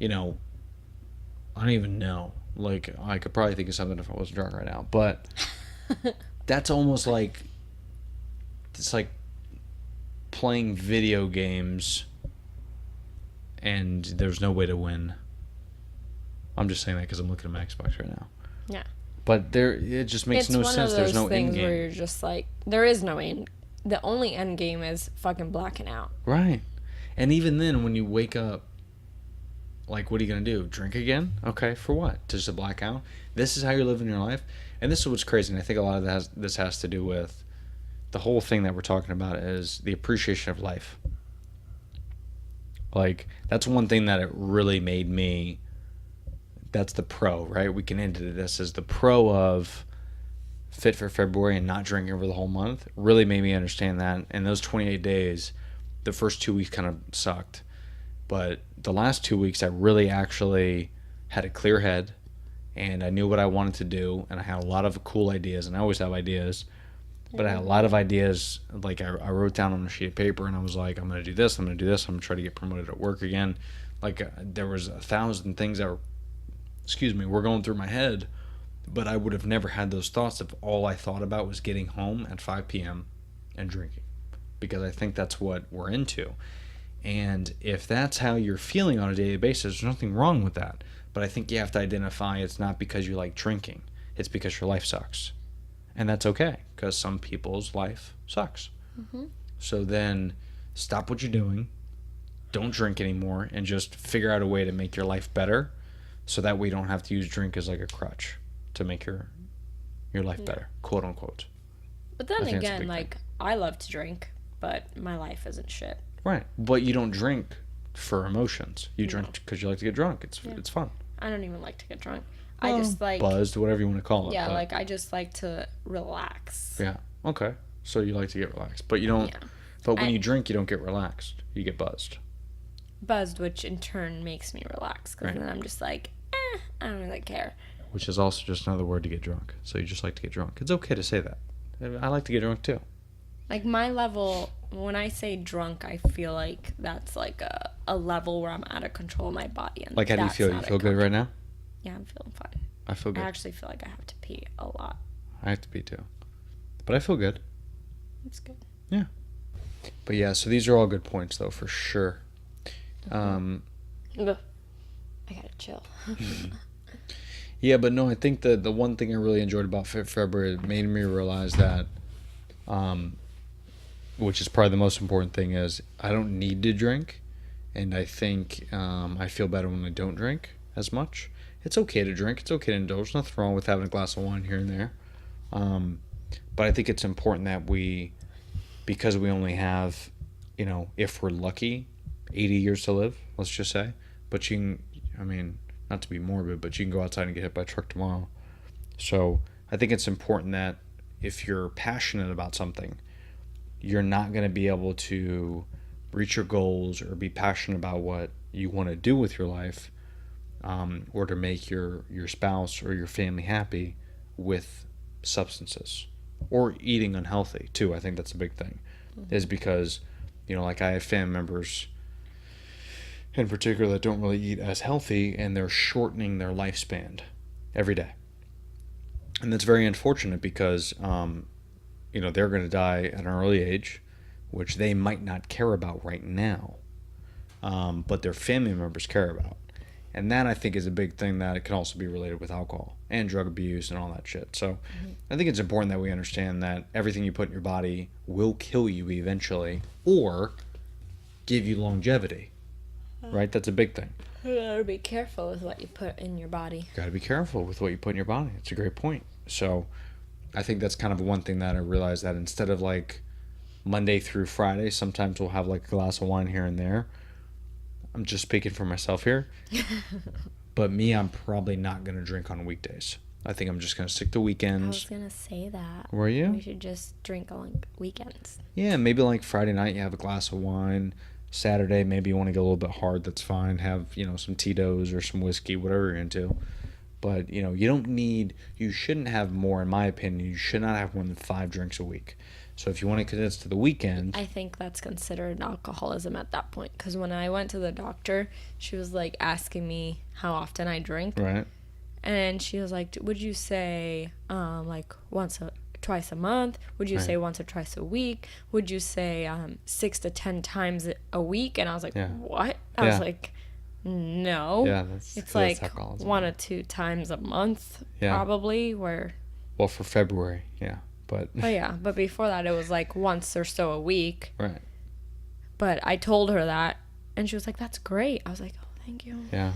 I don't even know. Like, I could probably think of something if I was drunk right now. But that's almost like, it's like playing video games and there's no way to win. I'm just saying that because I'm looking at my Xbox right now. Yeah. But it just makes no sense. There's no end things where game. you're just like, there is no end. The only end game is fucking blacking out. Right. And even then, when you wake up, like, what are you going to do? Drink again? Okay, for what? Just to black out? This is how you're living your life? And this is what's crazy. And I think a lot of this has to do with the whole thing that we're talking about is the appreciation of life. Like, that's one thing that it really made me, that's the pro, right? We can end this as the pro of Fit for February and not drinking for the whole month. Really made me understand that. And those 28 days, the first 2 weeks kind of sucked. But the last 2 weeks, I really actually had a clear head and I knew what I wanted to do. And I had a lot of cool ideas, and I always have ideas. But I had a lot of ideas, like I wrote down on a sheet of paper, and I was like, I'm going to do this, I'm going to do this, I'm going to try to get promoted at work again. Like, there was 1,000 things that were going through my head, but I would have never had those thoughts if all I thought about was getting home at 5 p.m. and drinking. Because I think that's what we're into. And if that's how you're feeling on a daily basis, there's nothing wrong with that. But I think you have to identify it's not because you like drinking. It's because your life sucks. And that's okay, because some people's life sucks. Mm-hmm. So then stop what you're doing, don't drink anymore, and just figure out a way to make your life better so that way you don't have to use drink as like a crutch to make your life better, quote unquote. But then I think that's a again, big like, I love to drink, but my life isn't shit. Right. But you don't drink for emotions. You drink because you like to get drunk. It's fun. I don't even like to get drunk. I just like... buzzed, whatever you want to call it. Yeah, but, like, I just like to relax. Yeah. Okay. So you like to get relaxed. But you don't... Yeah. But when you drink, you don't get relaxed. You get buzzed. Buzzed, which in turn makes me relax. Because then I'm just like, I don't really care. Which is also just another word to get drunk. So you just like to get drunk. It's okay to say that. I like to get drunk too. Like, my level, when I say drunk, I feel like that's like a level where I'm out of control of my body. And Like, how do you that's feel? You not feel good right now? Yeah, I'm feeling fine. I feel good. I actually feel like I have to pee a lot. I have to pee too. But I feel good. It's good. Yeah. But yeah, so these are all good points though, for sure. Ugh. I gotta chill. Yeah, but no, I think the one thing I really enjoyed about February, it made me realize that, which is probably the most important thing, is I don't need to drink. And I think I feel better when I don't drink as much. It's okay to drink. It's okay to indulge. Nothing wrong with having a glass of wine here and there. But I think it's important that because we only have, if we're lucky, 80 years to live, let's just say. But not to be morbid, but you can go outside and get hit by a truck tomorrow. So I think it's important that if you're passionate about something, you're not going to be able to reach your goals or be passionate about what you want to do with your life, or to make your spouse or your family happy with substances or eating unhealthy too. I think that's a big thing, is because, like I have family members in particular that don't really eat as healthy, and they're shortening their lifespan every day. And that's very unfortunate because, they're going to die at an early age, which they might not care about right now, but their family members care about. And that, I think, is a big thing that it can also be related with alcohol and drug abuse and all that shit. So I think it's important that we understand that everything you put in your body will kill you eventually or give you longevity, right? That's a big thing. You gotta be careful with what you put in your body. You got to be careful with what you put in your body. It's a great point. So I think that's kind of one thing that I realized, that instead of like Monday through Friday, sometimes we'll have like a glass of wine here and there. I'm just speaking for myself here. But me, I'm probably not going to drink on weekdays. I think I'm just going to stick to I weekends. was gonna say that. Were you? We should just drink on weekends. Yeah, maybe like Friday night you have a glass of wine. Saturday maybe you want to go a little bit hard. That's fine. Have, some Tito's or some whiskey, whatever you're into. But, you shouldn't have more, in my opinion. You should not have more than 5 drinks a week. So if you want to condense to the weekend. I think that's considered alcoholism at that point. Because when I went to the doctor, she was like asking me how often I drink. Right. And she was like, would you say twice a month? Would you say once or twice a week? Would you say 6 to 10 times a week? And I was like, what? I was like, no. Yeah, it's like 1 or 2 times a month, probably. Well, for February, yeah. But but before that, it was like once or so a week. Right. But I told her that, and she was like, that's great. I was like, oh, thank you. Yeah.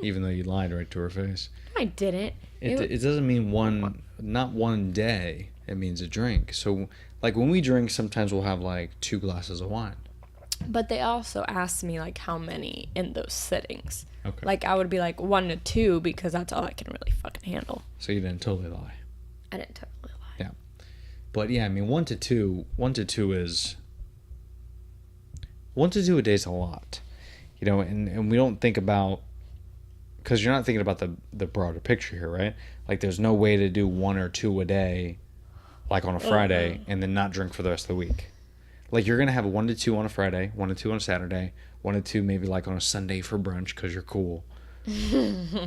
Even though you lied right to her face. I didn't. It doesn't mean not one day. It means a drink. So, like, when we drink, sometimes we'll have, like, 2 glasses of wine. But they also asked me, like, how many in those sittings. Okay. Like, I would be like 1 to 2 because that's all I can really fucking handle. So you didn't totally lie. I didn't totally lie. Yeah. But, yeah, I mean, 1 to 2 is... 1 to 2 a day is a lot. And we don't think about... Because you're not thinking about the broader picture here, right? Like, there's no way to do 1 or 2 a day, like on a Friday, and then not drink for the rest of the week. Like, you're going to have 1 to 2 on a Friday, 1 to 2 on a Saturday, 1 to 2 maybe like on a Sunday for brunch because you're cool.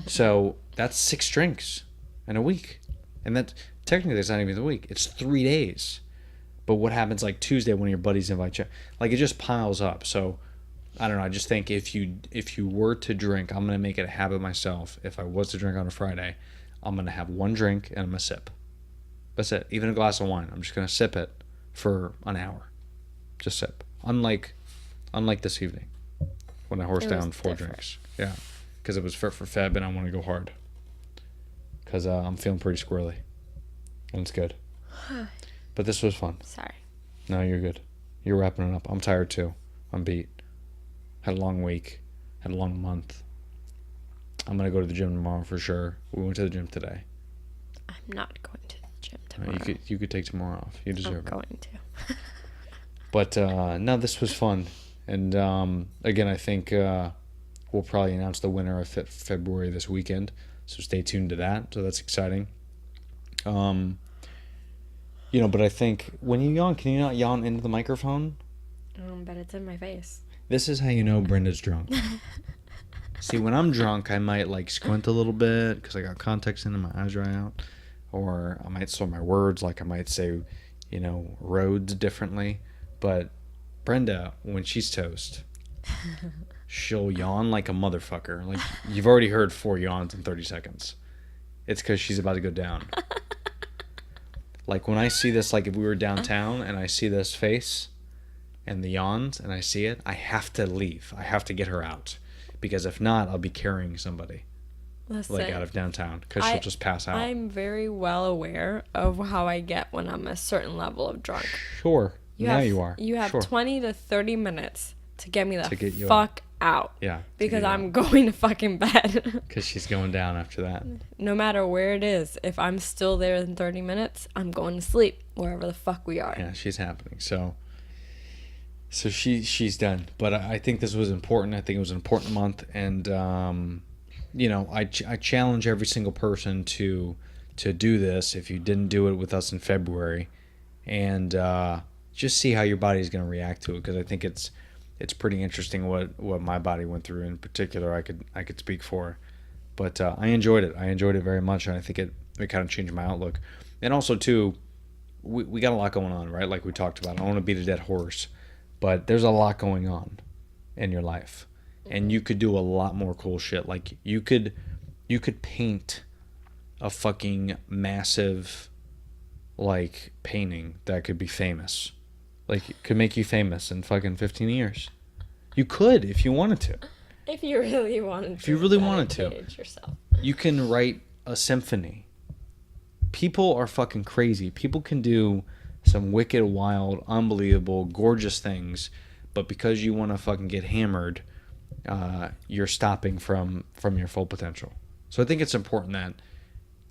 So that's 6 drinks in a week. And that technically that's not even the week. It's 3 days. But what happens like Tuesday when your buddies invite you? Like, it just piles up. So... I don't know. I just think if you were to drink, I'm going to make it a habit myself. If I was to drink on a Friday, I'm going to have 1 drink and I'm going to sip. That's it. Even a glass of wine. I'm just going to sip it for an hour. Just sip. Unlike this evening when I horsed down 4 drinks. Yeah. Because it was for Feb and I want to go hard. Because I'm feeling pretty squirrely. And it's good. But this was fun. Sorry. No, you're good. You're wrapping it up. I'm tired too. I'm beat. Had a long week. Had a long month. I'm going to go to the gym tomorrow for sure. We went to the gym today. I'm not going to the gym tomorrow. You could take tomorrow off. You deserve it. I'm going to. But, no, this was fun. And, again, I think we'll probably announce the winner of February this weekend. So stay tuned to that. So that's exciting. But I think when you yawn, can you not yawn into the microphone? But it's in my face. This is how you know Brenda's drunk. See, when I'm drunk, I might like squint a little bit because I got contacts in and my eyes dry out. Or I might slow my words, like I might say, roads differently. But Brenda, when she's toast, she'll yawn like a motherfucker. Like, you've already heard 4 yawns in 30 seconds. It's because she's about to go down. Like, when I see this, like if we were downtown and I see this face and the yawns and I see it, I have to leave. I have to get her out. Because if not, I'll be carrying somebody. Listen, like out of downtown. Because she'll just pass out. I'm very well aware of how I get when I'm a certain level of drunk. Sure. You are. You have sure. 20 to 30 minutes to get me the you fuck out. Yeah. Because I'm going to fucking bed. Because she's going down after that. No matter where it is, if I'm still there in 30 minutes, I'm going to sleep wherever the fuck we are. Yeah, she's happening. So she's done. But I think this was important. I think it was an important month. And, I challenge every single person to do this if you didn't do it with us in February. And just see how your body's going to react to it. Because I think it's pretty interesting what my body went through. In particular, I could speak for. But I enjoyed it. I enjoyed it very much. And I think it kind of changed my outlook. And also, too, we got a lot going on, right? Like we talked about. I don't want to beat a dead horse. But there's a lot going on in your life. And you could do a lot more cool shit. Like, you could paint a fucking massive, like, painting that could be famous. Like, it could make you famous in fucking 15 years. You could, if you wanted to. If you really wanted to. If you really wanted to. Yourself. You can write a symphony. People are fucking crazy. People can do some wicked, wild, unbelievable, gorgeous things. But because you want to fucking get hammered you're stopping from your full potential. So I think it's important that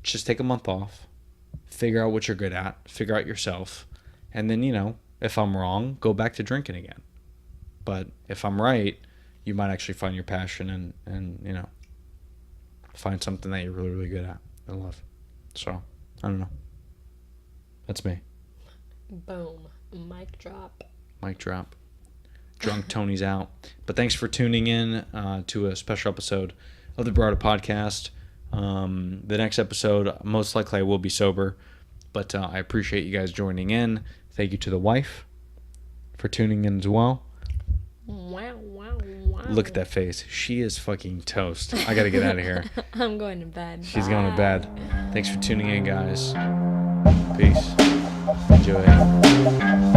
just take a month off, figure out what you're good at, figure out yourself, and then, if I'm wrong, go back to drinking again. But if I'm right, you might actually find your passion and find something that you're really, really good at and love. So, I don't know. That's me. Boom. Mic drop. Mic drop. Drunk Tony's out. But thanks for tuning in to a special episode of the Berardo Podcast. The next episode, most likely I will be sober, but I appreciate you guys joining in. Thank you to the wife for tuning in as well. Wow. Look at that face. She is fucking toast. I gotta get out of here. I'm going to bed. She's going to bed. Thanks for tuning in, guys. Peace. Enjoy.